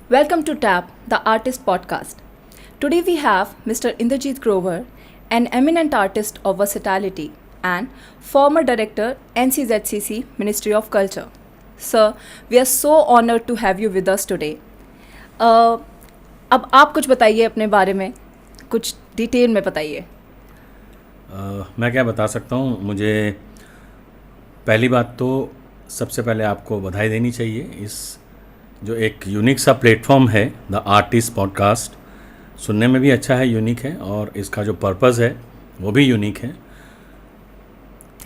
Welcome to TAP, the Artist Podcast. Today we have Mr. Inderjeet Grover, an eminent artist of versatility and former director NCZCC Ministry of Culture. Sir, we are so honored to have you with us today. अब आप कुछ बताइए अपने बारे में, कुछ detail में बताइए. मैं क्या बता सकता हूँ. मुझे पहली बात तो सबसे पहले आपको बधाई देनी चाहिए. इस जो एक यूनिक सा प्लेटफॉर्म है द आर्टिस्ट पॉडकास्ट, सुनने में भी अच्छा है, यूनिक है, और इसका जो पर्पज़ है वो भी यूनिक है.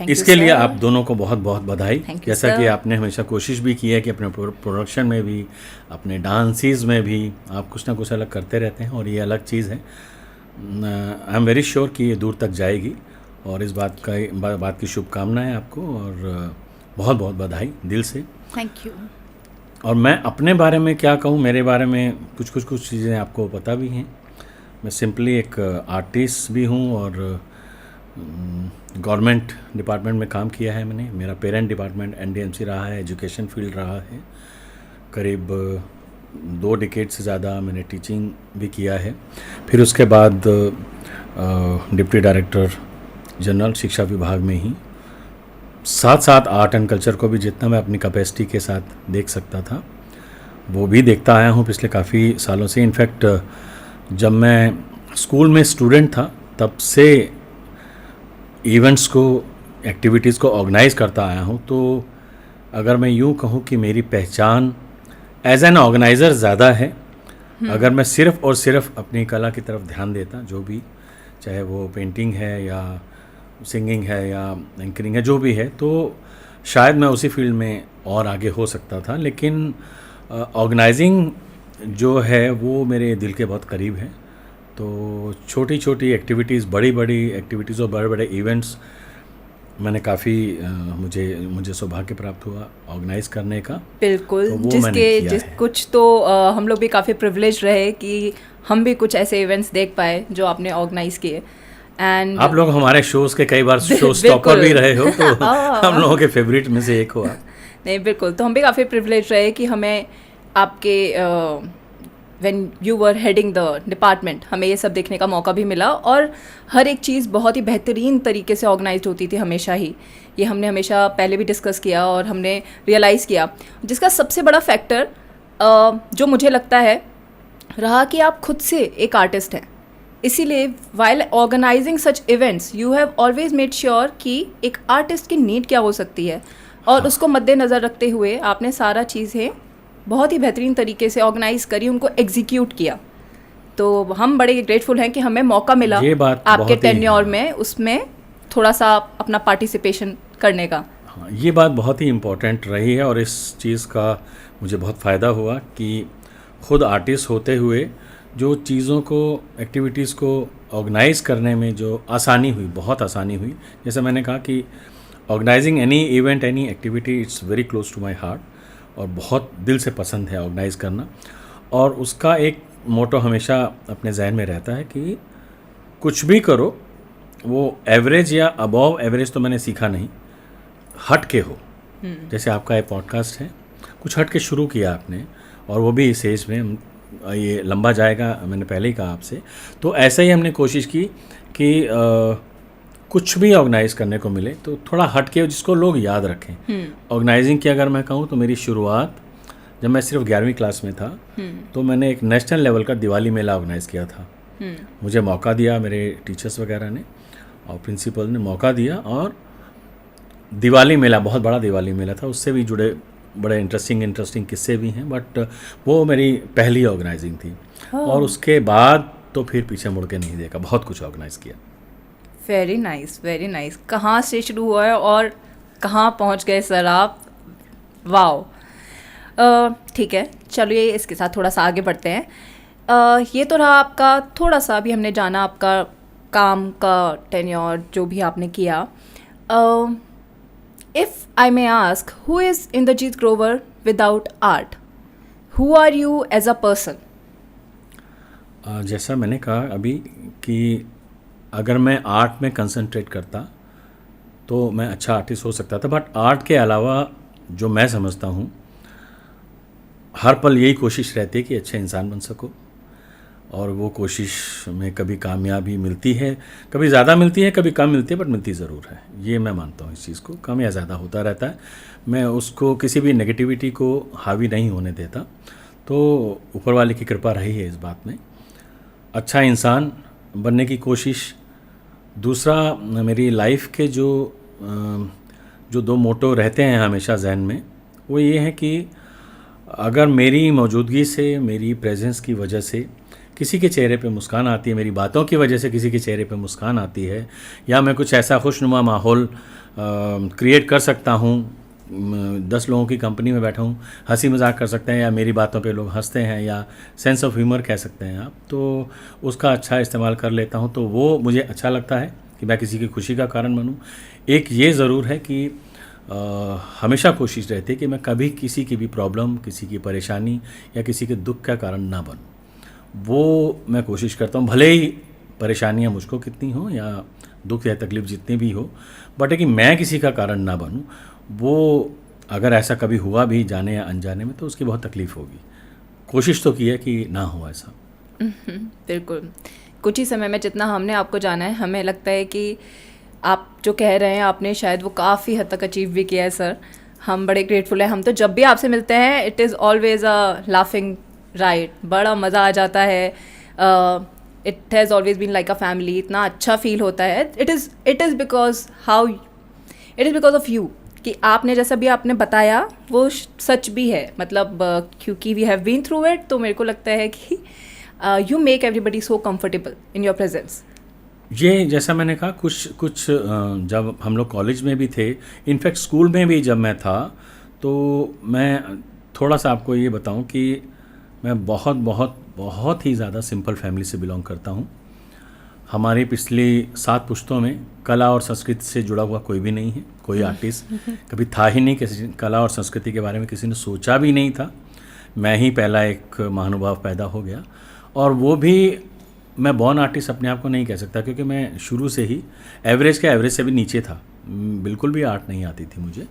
इसके लिए आप दोनों को बहुत बहुत बधाई. जैसा कि आपने हमेशा कोशिश भी की है कि अपने प्रोडक्शन में भी, अपने डांसेस में भी आप कुछ ना कुछ अलग करते रहते हैं, और ये अलग चीज़ है. आई एम वेरी श्योर कि ये दूर तक जाएगी, और इस बात की शुभकामनाएं आपको, और बहुत बहुत बधाई दिल से. Thank you. और मैं अपने बारे में क्या कहूँ, मेरे बारे में कुछ चीज़ें आपको पता भी हैं. मैं सिंपली एक आर्टिस्ट भी हूँ, और गवर्नमेंट डिपार्टमेंट में काम किया है मैंने. मेरा पेरेंट डिपार्टमेंट एनडीएमसी रहा है, एजुकेशन फील्ड रहा है. करीब 2 डिकेड से ज़्यादा मैंने टीचिंग भी किया है. फिर उसके बाद डिप्टी डायरेक्टर जनरल शिक्षा विभाग में ही, साथ साथ आर्ट एंड कल्चर को भी जितना मैं अपनी कैपेसिटी के साथ देख सकता था वो भी देखता आया हूँ पिछले काफ़ी सालों से. इनफैक्ट जब मैं स्कूल में स्टूडेंट था तब से इवेंट्स को, एक्टिविटीज़ को ऑर्गेनाइज़ करता आया हूँ. तो अगर मैं यूँ कहूँ कि मेरी पहचान एज एन ऑर्गेनाइज़र ज़्यादा है. अगर मैं सिर्फ़ और सिर्फ अपनी कला की तरफ ध्यान देता, जो भी, चाहे वो पेंटिंग है या सिंगिंग है या एंकरिंग है, जो भी है, तो शायद मैं उसी फील्ड में और आगे हो सकता था. लेकिन ऑर्गेनाइजिंग जो है वो मेरे दिल के बहुत करीब है. तो छोटी छोटी एक्टिविटीज़, बड़ी बड़ी एक्टिविटीज़ और बड़े बड़े इवेंट्स मैंने काफ़ी मुझे सौभाग्य प्राप्त हुआ ऑर्गेनाइज करने का. बिल्कुल. तो कुछ तो हम लोग भी काफ़ी प्रिविलेज रहे कि हम भी कुछ ऐसे इवेंट्स देख पाए जो आपने ऑर्गेनाइज किए. एंड आप लोग हमारे शोज़ के कई बार शो स्टॉपर भी रहे हो, तो हम लोगों के फेवरेट में से एक हो आप. नहीं, बिल्कुल. तो हम भी काफ़ी प्रिविलेज रहे कि हमें आपके when you were heading the department हमें ये सब देखने का मौका भी मिला, और हर एक चीज़ बहुत ही बेहतरीन तरीके से ऑर्गेनाइज होती थी हमेशा ही. ये हमने हमेशा पहले भी डिस्कस किया और हमने रियलाइज़ किया, जिसका सबसे बड़ा फैक्टर जो मुझे लगता है रहा कि आप खुद से एक आर्टिस्ट हैं. इसीलिए while organising such events you have always made sure कि एक आर्टिस्ट की नीड क्या हो सकती है, और उसको मद्देनज़र रखते हुए आपने सारा चीज़ें बहुत ही बेहतरीन तरीके से ऑर्गेनाइज करी, उनको एग्जीक्यूट किया. तो हम बड़े ग्रेटफुल हैं कि हमें मौका मिला आपके टेन्योर में उसमें थोड़ा सा अपना पार्टिसिपेशन करने का. हाँ, ये बात बहुत ही इम्पोर्टेंट रही है, और इस चीज़ का मुझे बहुत फ़ायदा हुआ कि खुद आर्टिस्ट होते हुए जो चीज़ों को, एक्टिविटीज़ को ऑर्गेनाइज करने में जो आसानी हुई, बहुत आसानी हुई. जैसे मैंने कहा कि organising any event, any activity, it's very close to my heart, और बहुत दिल से पसंद है ऑर्गेनाइज करना. और उसका एक मोटो हमेशा अपने जहन में रहता है कि कुछ भी करो, वो एवरेज या अबव एवरेज तो मैंने सीखा नहीं, हट के हो. जैसे आपका एक पॉडकास्ट है, कुछ हट के शुरू किया आपने, और वो भी इस एज में, ये लंबा जाएगा, मैंने पहले ही कहा आपसे. तो ऐसे ही हमने कोशिश की कि कुछ भी ऑर्गेनाइज करने को मिले तो थोड़ा हट के, जिसको लोग याद रखें. ऑर्गेनाइजिंग की अगर मैं कहूँ तो मेरी शुरुआत जब मैं सिर्फ 11वीं क्लास में था, तो मैंने एक नेशनल लेवल का दिवाली मेला ऑर्गेनाइज़ किया था. मुझे मौका दिया मेरे टीचर्स वगैरह ने और प्रिंसिपल ने मौका दिया, और दिवाली मेला, बहुत बड़ा दिवाली मेला था. उससे भी जुड़े बड़े इंटरेस्टिंग किस्से भी हैं, बट वो मेरी पहली ऑर्गेनाइजिंग थी. और उसके बाद तो फिर पीछे मुड़ के नहीं देखा, बहुत कुछ ऑर्गेनाइज़ किया. Very nice, very nice. कहाँ से शुरू हुआ है और कहाँ पहुँच गए सर आप. वाओ. ठीक है, चलिए इसके साथ थोड़ा सा आगे बढ़ते हैं. ये तो रहा आपका थोड़ा सा, अभी हमने जाना आपका काम का टेन्योर जो भी आपने किया. If I may ask, who is Inderjeet Grover without art? Who are you as a person? जैसा मैंने कहा अभी कि अगर मैं आर्ट में कंसंट्रेट करता तो मैं अच्छा आर्टिस्ट हो सकता था. बट आर्ट के अलावा जो मैं समझता हूँ, हर पल यही कोशिश रहती है कि अच्छे इंसान बन सको, और वो कोशिश में कभी कामयाबी मिलती है, कभी ज़्यादा मिलती है, कभी कम मिलती है, बट मिलती ज़रूर है। ये मैं मानता हूँ, इस चीज़ को कम या ज़्यादा होता रहता है। मैं उसको किसी भी नेगेटिविटी को हावी नहीं होने देता। तो ऊपर वाले की कृपा रही है इस बात में। अच्छा इंसान बनने की कोशिश। दूसरा, मेरी लाइफ के जो दो मोटो रहते हैं हमेशा जहन में, वो ये है कि अगर मेरी मौजूदगी से, मेरी प्रेजेंस की वजह से किसी के चेहरे पे मुस्कान आती है, मेरी बातों की वजह से किसी के चेहरे पे मुस्कान आती है, या मैं कुछ ऐसा खुशनुमा माहौल क्रिएट कर सकता हूँ, 10 लोगों की कंपनी में बैठा हूँ, हंसी मजाक कर सकते हैं, या मेरी बातों पे लोग हंसते हैं, या सेंस ऑफ ह्यूमर कह सकते हैं आप, तो उसका अच्छा इस्तेमाल कर लेता हूँ। तो वो मुझे अच्छा लगता है कि मैं किसी की खुशी का कारण बनूँ। एक ये ज़रूर है कि हमेशा कोशिश रहती है कि मैं कभी किसी की भी प्रॉब्लम, किसी की परेशानी या किसी के दुख का कारण ना बनूं। वो मैं कोशिश करता हूँ, भले ही परेशानियाँ मुझको कितनी हो या दुख या तकलीफ़ जितनी भी हो, बट है कि मैं किसी का कारण ना बनूं। वो अगर ऐसा कभी हुआ भी जाने या अनजाने में, तो उसकी बहुत तकलीफ़ होगी। कोशिश तो की है कि ना हो ऐसा। बिल्कुल। कुछ ही समय में जितना हमने आपको जाना है, हमें लगता है कि आप जो कह रहे हैं आपने शायद वो काफ़ी हद तक अचीव भी किया है सर। हम बड़े ग्रेटफुल हैं। हम तो जब भी आपसे मिलते हैं, it is always a laughing right, बड़ा मज़ा आ जाता है। It has always been like a family. इतना अच्छा फील होता है। It is because of you कि आपने जैसा भी आपने बताया वो सच भी है। मतलब क्योंकि we have been through it, तो मेरे को लगता है कि you make everybody so comfortable in your presence. ये जैसा मैंने कहा, कुछ जब हम लोग कॉलेज में भी थे, इनफैक्ट स्कूल में भी जब मैं था, तो मैं थोड़ा सा आपको ये बताऊं कि मैं बहुत बहुत बहुत ही ज़्यादा सिंपल फैमिली से बिलोंग करता हूं। हमारी पिछली 7 पुश्तों में कला और संस्कृति से जुड़ा हुआ कोई भी नहीं है, कोई आर्टिस्ट कभी था ही नहीं। किसी कला और संस्कृति के बारे में किसी ने सोचा भी नहीं था। मैं ही पहला एक महानुभाव पैदा हो गया, और वो भी मैं बॉर्न आर्टिस्ट अपने आप को नहीं कह सकता, क्योंकि मैं शुरू से ही एवरेज से भी नीचे था। बिल्कुल भी आर्ट नहीं आती थी मुझे।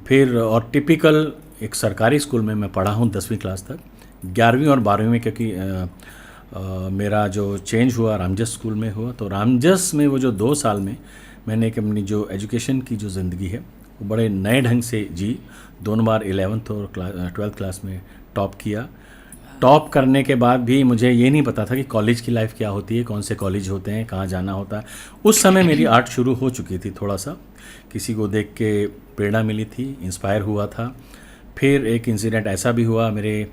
फिर और टिपिकल एक सरकारी स्कूल में मैं पढ़ा हूँ 10वीं क्लास तक। 11वीं और 12वीं में क्योंकि मेरा जो चेंज हुआ रामजस स्कूल में हुआ, तो रामजस में वो जो 2 साल में मैंने एक अपनी जो एजुकेशन की जो ज़िंदगी है वो बड़े नए ढंग से जी। 2 बार 11th और 12th क्लास में टॉप किया। टॉप करने के बाद भी मुझे ये नहीं पता था कि कॉलेज की लाइफ क्या होती है, कौन से कॉलेज होते हैं, कहाँ जाना होता है। उस समय मेरी आर्ट शुरू हो चुकी थी। थोड़ा सा किसी को देख के प्रेरणा मिली थी, इंस्पायर हुआ था। फिर एक इंसिडेंट ऐसा भी हुआ, मेरे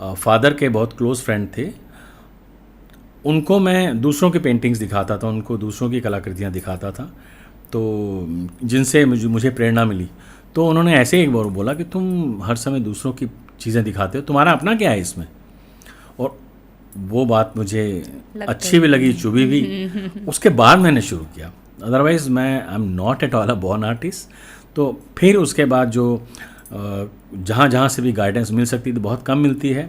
फादर के बहुत क्लोज़ फ्रेंड थे, उनको मैं दूसरों की पेंटिंग्स दिखाता था, उनको दूसरों की कलाकृतियाँ दिखाता था, तो जिनसे मुझे प्रेरणा मिली। तो उन्होंने ऐसे ही एक बार बोला कि तुम हर समय दूसरों की चीज़ें दिखाते हो, तुम्हारा अपना क्या है इसमें। और वो बात मुझे अच्छी भी लगी, चुभी भी। उसके बाद मैंने शुरू किया। अदरवाइज़ मैं I am not at all a born artist. तो फिर उसके बाद जो जहाँ से भी गाइडेंस मिल सकती थी, बहुत कम मिलती है।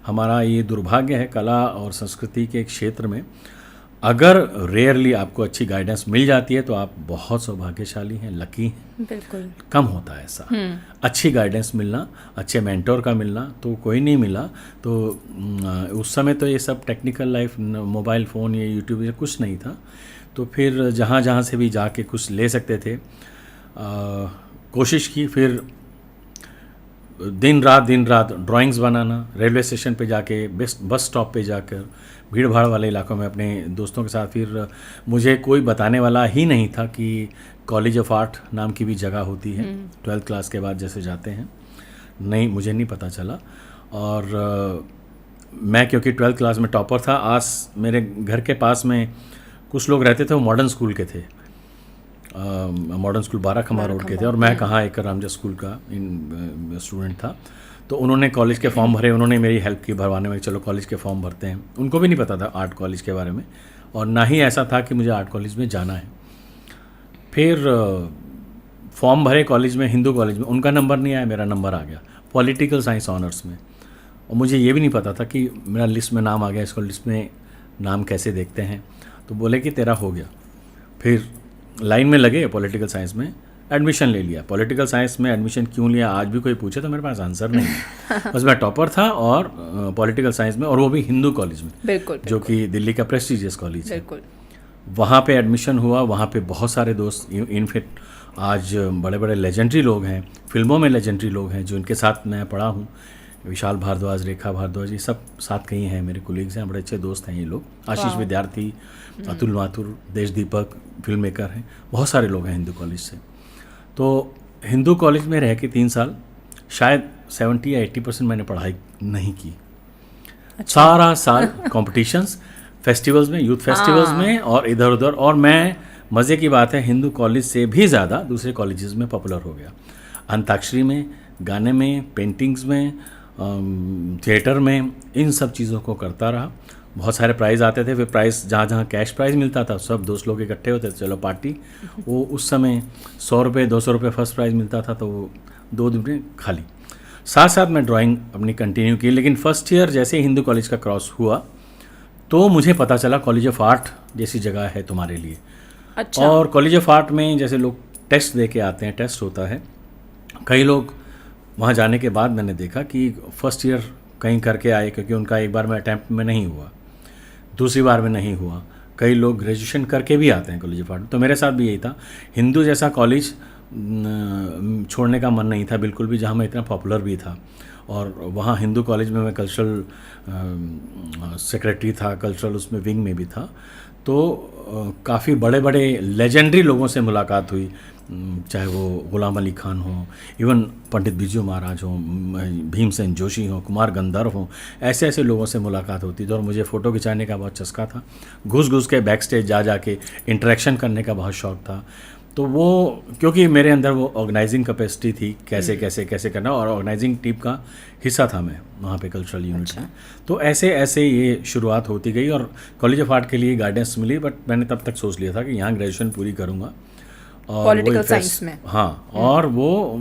हमारा ये दुर्भाग्य है कला और संस्कृति के क्षेत्र में, अगर रेयरली आपको अच्छी गाइडेंस मिल जाती है तो आप बहुत सौभाग्यशाली हैं, लकी हैं। बिल्कुल कम होता है ऐसा। अच्छी गाइडेंस मिलना, अच्छे मेंटोर का मिलना, तो कोई नहीं मिला। तो उस समय तो ये सब टेक्निकल लाइफ, मोबाइल फ़ोन, ये यूट्यूब, ये कुछ नहीं था। तो फिर जहाँ से भी जाके कुछ ले सकते थे, कोशिश की। फिर दिन रात ड्राइंग्स बनाना, रेलवे स्टेशन पे जाके, बस स्टॉप पे जाकर, भीड़ भाड़ वाले इलाकों में अपने दोस्तों के साथ। फिर मुझे कोई बताने वाला ही नहीं था कि कॉलेज ऑफ आर्ट नाम की भी जगह होती है 12th क्लास के बाद जैसे जाते हैं। नहीं, मुझे नहीं पता चला। और मैं क्योंकि 12th क्लास में टॉपर था, आज मेरे घर के पास में कुछ लोग रहते थे, वो मॉडर्न स्कूल के थे। मॉडर्न स्कूल 12 खम्बा रोड के थे, और मैं कहाँ एक रामजस स्कूल का स्टूडेंट था। तो उन्होंने कॉलेज के फॉर्म भरे, उन्होंने मेरी हेल्प की भरवाने में, चलो कॉलेज के फॉर्म भरते हैं। उनको भी नहीं पता था आर्ट कॉलेज के बारे में, और ना ही ऐसा था कि मुझे आर्ट कॉलेज में जाना है। फिर फॉर्म भरे कॉलेज में, हिंदू कॉलेज में, उनका नंबर नहीं आया, मेरा नंबर आ गया पॉलिटिकल साइंस ऑनर्स में। और मुझे ये भी नहीं पता था कि मेरा लिस्ट में नाम आ गया, इसको लिस्ट में नाम कैसे देखते हैं। तो बोले कि तेरा हो गया। फिर लाइन में लगे पॉलिटिकल साइंस में, एडमिशन ले लिया। पॉलिटिकल साइंस में एडमिशन क्यों लिया आज भी कोई पूछे तो मेरे पास आंसर नहीं है। बस मैं टॉपर था और पॉलिटिकल साइंस में, और वो भी हिंदू कॉलेज में, बिल्कुल जो कि दिल्ली का प्रेस्टिजियस कॉलेज है। बिल्कुल। वहाँ पे एडमिशन हुआ, वहाँ पे बहुत सारे दोस्त, इनफैक्ट आज बड़े बड़े लेजेंडरी लोग हैं, फिल्मों में लेजेंडरी लोग हैं जो इनके साथ मैं पढ़ा हूँ। विशाल भारद्वाज, रेखा भारद्वाज, ये सब साथ कहीं हैं, मेरे कोलीग्स हैं, बड़े अच्छे दोस्त हैं ये लोग। आशीष विद्यार्थी, अतुल माथुर, देश दीपक, फिल्म मेकर हैं, बहुत सारे लोग हैं हिंदू कॉलेज से। तो हिंदू कॉलेज में रह के 3 साल शायद 70 या 80% मैंने पढ़ाई नहीं की। सारा साल कॉम्पिटिशन्स, फेस्टिवल्स में, यूथ फेस्टिवल्स में और इधर उधर, और मैं, मज़े की बात है, हिंदू कॉलेज से भी ज़्यादा दूसरे कॉलेजेस में पॉपुलर हो गया। अंताक्षरी में, गाने में, पेंटिंग्स में, थिएटर में, इन सब चीज़ों को करता रहा। बहुत सारे प्राइज़ आते थे, फिर प्राइज़ जहाँ जहाँ कैश प्राइज़ मिलता था सब दोस्त लोग इकट्ठे होते थे, चलो पार्टी। वो उस समय 100 रुपये 200 रुपये फर्स्ट प्राइज़ मिलता था, तो वो 2 दिन में खाली। साथ साथ मैं ड्राइंग अपनी कंटिन्यू की, लेकिन फर्स्ट ईयर जैसे ही हिंदू कॉलेज का क्रॉस हुआ तो मुझे पता चला कॉलेज ऑफ आर्ट जैसी जगह है तुम्हारे लिए। अच्छा। और कॉलेज ऑफ आर्ट में जैसे लोग टेस्ट दे के आते हैं, टेस्ट होता है, कई लोग वहाँ जाने के बाद मैंने देखा कि फर्स्ट ईयर कहीं करके आए, क्योंकि उनका एक बार में अटैम्प्ट में नहीं हुआ, दूसरी बार में नहीं हुआ। कई लोग ग्रेजुएशन करके भी आते हैं कॉलेज ऑफ आर्ट। तो मेरे साथ भी यही था, हिंदू जैसा कॉलेज छोड़ने का मन नहीं था बिल्कुल भी, जहाँ मैं इतना पॉपुलर भी था। और वहाँ हिंदू कॉलेज में मैं कल्चरल सेक्रेटरी था, कल्चरल उसमें विंग में भी था। तो काफ़ी बड़े बड़े लेजेंडरी लोगों से मुलाकात हुई, चाहे वो गुलाम अली खान हो, इवन पंडित बिरजू महाराज हो, भीमसेन जोशी हो, कुमार गंधर्व हो, ऐसे ऐसे लोगों से मुलाकात होती थी। और मुझे फ़ोटो खिंचाने का बहुत चस्का था, घुस घुस के बैक स्टेज जा के इंटरेक्शन करने का बहुत शौक़ था। तो वो, क्योंकि मेरे अंदर वो ऑर्गेनाइजिंग कैपेसिटी थी, कैसे कैसे कैसे करना, और ऑर्गेनाइजिंग टीम का हिस्सा था मैं वहाँ पे कल्चरल यूनिट में। तो ऐसे ऐसे ये शुरुआत होती गई और कॉलेज ऑफ आर्ट के लिए गाइडेंस मिली। बट मैंने तब तक सोच लिया था कि यहाँ ग्रेजुएशन पूरी करूँगा और पॉलिटिकल साइंस में। हाँ, और वो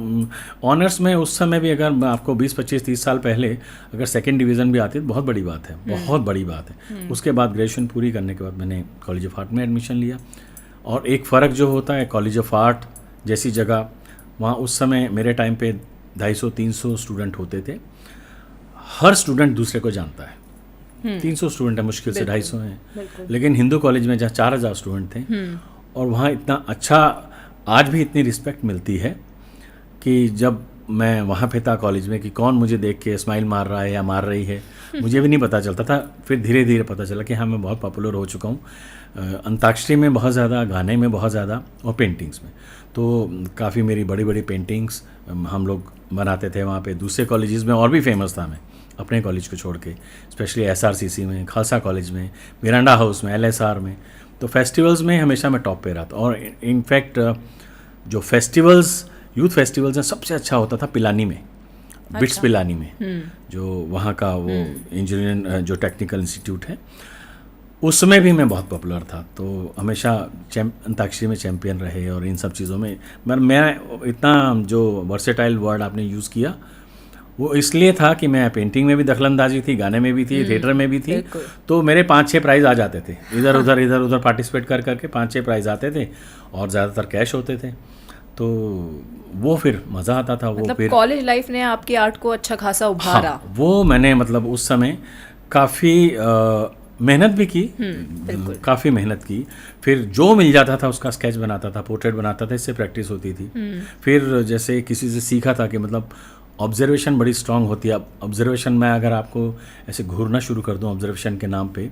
ऑनर्स में उस समय भी, अगर मैं आपको 20 25 30 साल पहले अगर सेकंड डिवीज़न भी आती तो बहुत बड़ी बात है, बहुत बड़ी बात है। उसके बाद ग्रेजुएशन पूरी करने के बाद मैंने कॉलेज ऑफ आर्ट में एडमिशन लिया। और एक फ़र्क जो होता है, कॉलेज ऑफ आर्ट जैसी जगह, वहाँ उस समय मेरे टाइम पे 250-300 स्टूडेंट होते थे। हर स्टूडेंट दूसरे को जानता है। 300 स्टूडेंट है, मुश्किल से 250 हैं। लेकिन हिंदू कॉलेज में जहाँ 4000 स्टूडेंट थे, और वहाँ इतना अच्छा, आज भी इतनी रिस्पेक्ट मिलती है कि जब मैं वहाँ पे था कॉलेज में कि कौन मुझे देख के स्माइल मार रहा है या मार रही है, मुझे भी नहीं पता चलता था। फिर धीरे धीरे पता चला कि हाँ, मैं बहुत पॉपुलर हो चुका हूँ, अंताक्षरी में बहुत ज़्यादा, गाने में बहुत ज़्यादा, और पेंटिंग्स में। तो काफ़ी मेरी बड़ी बड़ी पेंटिंग्स हम लोग बनाते थे वहाँ पे। दूसरे कॉलेजेस में और भी फेमस था मैं, अपने कॉलेज को छोड़ के, स्पेशली SRCC में, खालसा कॉलेज में, मिरांडा हाउस में, LSR में। तो फेस्टिवल्स में हमेशा मैं टॉप पे रहा था। और इनफैक्ट जो फेस्टिवल्स, यूथ फेस्टिवल्स हैं, सबसे अच्छा होता था पिलानी में, बिट्स पिलानी में, जो वहाँ का वो इंजीनियरिंग जो टेक्निकल इंस्टीट्यूट है, उसमें भी मैं बहुत पॉपुलर था। तो हमेशा अंताक्षरी में चैम्पियन रहे। और इन सब चीज़ों में मैं इतना, जो वर्सेटाइल वर्ड आपने यूज़ किया, वो इसलिए था कि मैं पेंटिंग में भी दखलंदाजी थी, गाने में भी थी, थिएटर में भी थी। तो मेरे 5-6 प्राइज़ आ जाते थे, इधर उधर पार्टिसिपेट कर करके 5-6 प्राइज़ आते थे, और ज़्यादातर कैश होते थे। तो वो फिर मज़ा आता था। वो मतलब फिर कॉलेज लाइफ ने आपकी आर्ट को अच्छा खासा उभारा। हाँ, वो मैंने मतलब उस समय काफ़ी मेहनत भी की, काफ़ी मेहनत की। फिर जो मिल जाता था उसका स्केच बनाता था, पोर्ट्रेट बनाता था, इससे प्रैक्टिस होती थी। फिर जैसे किसी से सीखा था कि मतलब ऑब्जर्वेशन बड़ी स्ट्रांग होती है। अब ऑब्जर्वेशन में अगर आपको ऐसे घूरना शुरू कर दूं ऑब्जर्वेशन के नाम पे,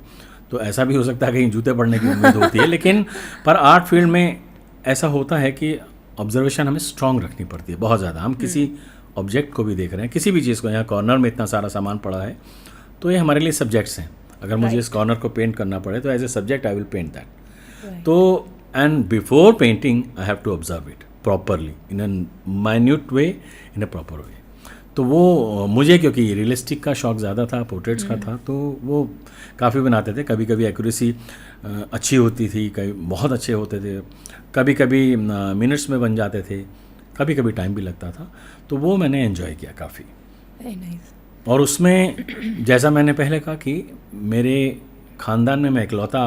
तो ऐसा भी हो सकता है कहीं जूते पड़ने की उम्मीद होती है। लेकिन पर आर्ट फील्ड में ऐसा होता है कि ऑब्जर्वेशन हमें स्ट्रांग रखनी पड़ती है बहुत ज़्यादा। हम किसी ऑब्जेक्ट को भी देख रहे हैं, किसी भी चीज़ को, यहाँ कॉर्नर में इतना सारा सामान पड़ा है, तो ये हमारे लिए सब्जेक्ट्स हैं। अगर मुझे इस कॉर्नर को पेंट करना पड़े तो as a subject I will paint that. तो and before painting I have to observe it properly in a minute way, in a proper way. तो वो मुझे, क्योंकि रियलिस्टिक का शौक़ ज़्यादा था, पोर्ट्रेट्स का था, तो वो काफ़ी बनाते थे। कभी कभी एक्यूरेसी अच्छी होती थी, कभी बहुत अच्छे होते थे, कभी कभी मिनट्स में बन जाते थे, कभी कभी टाइम भी लगता था। तो वो मैंने एंजॉय किया काफ़ी। Very nice. और उसमें जैसा मैंने पहले कहा कि मेरे ख़ानदान में मैं इकलौता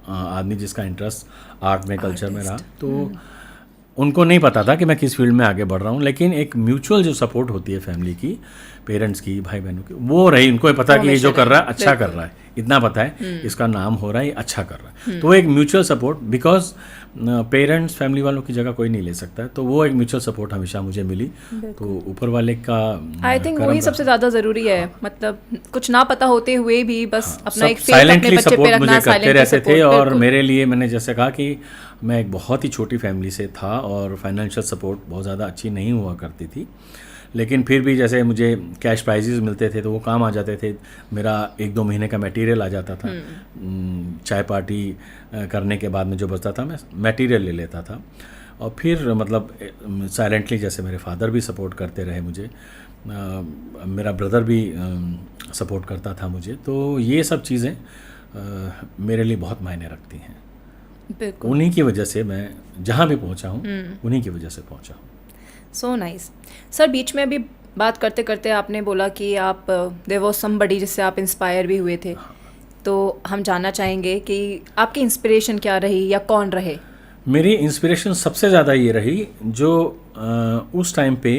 आदमी जिसका इंटरेस्ट आर्ट में, कल्चर में रहा। तो उनको नहीं पता था कि मैं किस फील्ड में आगे बढ़ रहा हूँ, लेकिन एक म्यूचुअल जो सपोर्ट होती है फैमिली की, पेरेंट्स की, भाई बहनों की, वो रही। उनको ये पता कि ये जो कर रहा है अच्छा कर रहा है, इतना पता है इसका नाम हो रहा है, ये अच्छा कर रहा है। तो वो एक mutual support, because parents family वालों की जगह कोई नहीं ले सकता है, तो वो एक म्यूचुअल सपोर्ट हमेशा मुझे मिली। तो ऊपर वाले का आई थिंक वही सबसे ज़्यादा ज़रूरी है, मतलब कुछ ना पता होते हुए भी बस अपना एक फेथ अपने साइलेंटली बच्चे पे सपोर्ट रखना, मुझे करते साइलेंटली रहते थे। सपोर्ट। और मेरे लिए, मैंने जैसे कहा कि मैं एक बहुत ही छोटी फैमिली से था और फाइनेंशियल सपोर्ट बहुत ज़्यादा अच्छी नहीं हुआ करती थी, लेकिन फिर भी जैसे मुझे कैश प्राइजेस मिलते थे तो वो काम आ जाते थे। मेरा 1-2 महीने का मटेरियल आ जाता था। चाय पार्टी करने के बाद में जो बचता था मैं मटेरियल ले लेता था। और फिर मतलब साइलेंटली जैसे मेरे फादर भी सपोर्ट करते रहे मुझे, मेरा ब्रदर भी सपोर्ट करता था मुझे। तो ये सब चीज़ें मेरे लिए बहुत मायने रखती हैं। बिल्कुल, उन्हीं की वजह से मैं जहाँ भी पहुँचा हूँ, उन्हीं की वजह से पहुँचा हूँ। So nice. सर, बीच में अभी बात करते करते आपने बोला कि आप देयर वाज समबडी जिससे आप इंस्पायर भी हुए थे, तो हम जानना चाहेंगे कि आपकी इंस्पिरेशन क्या रही या कौन रहे? मेरी इंस्पिरेशन सबसे ज़्यादा ये रही, जो उस टाइम पे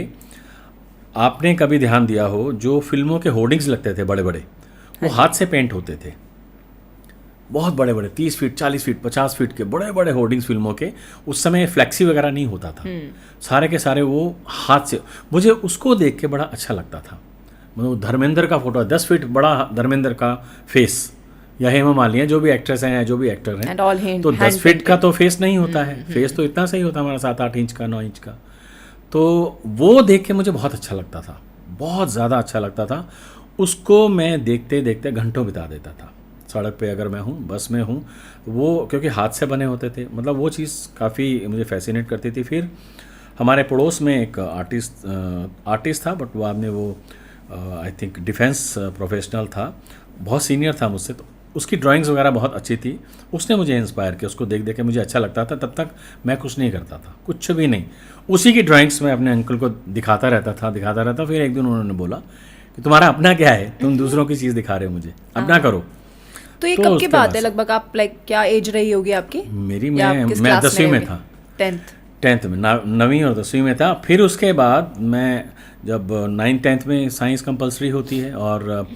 आपने कभी ध्यान दिया हो, जो फिल्मों के होर्डिंग्स लगते थे बड़े बड़े, वो हाथ से पेंट होते थे। बहुत बड़े बड़े 30 फीट 40 फीट 50 फीट के बड़े बड़े होर्डिंग्स फिल्मों के। उस समय फ्लैक्सी वगैरह नहीं होता था, सारे के सारे वो हाथ से। मुझे उसको देख के बड़ा अच्छा लगता था। मतलब धर्मेंद्र का फोटो 10 फीट बड़ा धर्मेंद्र का फेस, या हेमा मालिनी, जो भी एक्ट्रेस हैं या जो भी एक्टर And all हैं, hand- तो 10 hand फीट का painted. तो फेस नहीं होता है। फेस तो इतना सही होता है हमारा 7-8 इंच का, 9 इंच का। तो वो देख के मुझे बहुत अच्छा लगता था, बहुत ज़्यादा अच्छा लगता था। उसको मैं देखते देखते घंटों बिता देता था। सड़क पे अगर मैं हूँ, बस में हूँ, वो क्योंकि हाथ से बने होते थे, मतलब वो चीज़ काफ़ी मुझे फैसिनेट करती थी। फिर हमारे पड़ोस में एक आर्टिस्ट था, बट वो आपने वो आई थिंक डिफेंस प्रोफेशनल था, बहुत सीनियर था मुझसे। तो उसकी ड्राइंग्स वगैरह बहुत अच्छी थी। उसने मुझे इंस्पायर किया, उसको देख देख के मुझे अच्छा लगता था। तब तक मैं कुछ नहीं करता था, कुछ भी नहीं। उसी की ड्राइंग्स मैं अपने अंकल को दिखाता रहता। फिर एक दिन उन्होंने बोला कि तुम्हारा अपना क्या है, तुम दूसरों की चीज़ दिखा रहे हो मुझे, अपना करो। तो ये तो कब की उसके बात बाद है से- लगभग? आप लाइक क्या एज रही होगी आपकी? मेरी या आप किस मैं क्लास 10वीं में रहे था, होगे? 10th। 10th में, 9वीं और 10वीं में था। फिर उसके बाद मैं जब 9th-10th में साइंस कंपलसरी होती है, और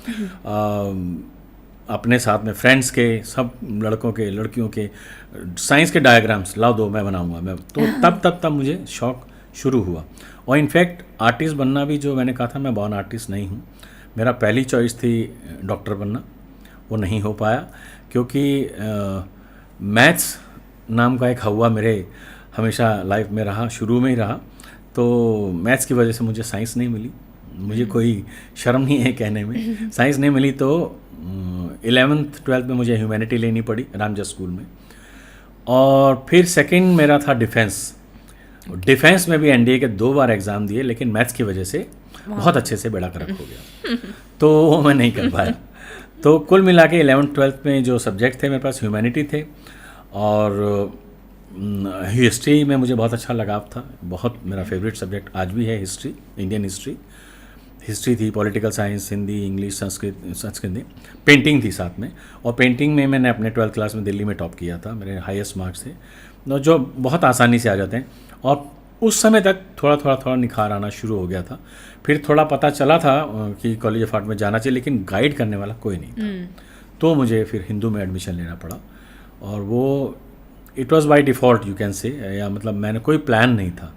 अपने साथ में फ्रेंड्स के, सब लड़कों के लड़कियों के साइंस के डायग्राम्स लाओ दो, मैं बनाऊंगा मैं। तो तब मुझे शौक शुरू हुआ। और इनफैक्ट आर्टिस्ट बनना भी, जो मैंने कहा था मैं बॉर्न आर्टिस्ट नहीं हूँ, मेरा पहली चॉइस थी डॉक्टर बनना, वो नहीं हो पाया क्योंकि मैथ्स नाम का एक हवा मेरे हमेशा लाइफ में रहा, शुरू में ही रहा। तो मैथ्स की वजह से मुझे साइंस नहीं मिली। मुझे कोई शर्म नहीं है कहने में, साइंस नहीं मिली। तो 11th-12th में मुझे ह्यूमैनिटी लेनी पड़ी रामजस स्कूल में। और फिर सेकंड मेरा था डिफेंस में भी एनडीए के 2 बार एग्ज़ाम दिए, लेकिन मैथ्स की वजह से बहुत अच्छे से बेड़ा गर्क हो गया, तो वो मैं नहीं कर पाया। तो कुल मिला के 11th-12th में जो सब्जेक्ट थे मेरे पास, ह्यूमैनिटी थे, और हिस्ट्री में मुझे बहुत अच्छा लगाव था। बहुत मेरा फेवरेट सब्जेक्ट आज भी है हिस्ट्री, इंडियन हिस्ट्री थी, political science, Hindi, English, Sanskrit नहीं, पेंटिंग थी साथ में। और पेंटिंग में मैंने अपने 12th क्लास में दिल्ली में टॉप किया था, मेरे हाईएस्ट मार्क्स थे, जो बहुत आसानी से आ जाते हैं। और उस समय तक थोड़ा निखार आना शुरू हो गया था। फिर थोड़ा पता चला था कि कॉलेज ऑफ आर्ट में जाना चाहिए, लेकिन गाइड करने वाला कोई नहीं था। तो मुझे फिर हिंदू में एडमिशन लेना पड़ा, और वो it was by default you can say, या मतलब मैंने कोई प्लान नहीं था।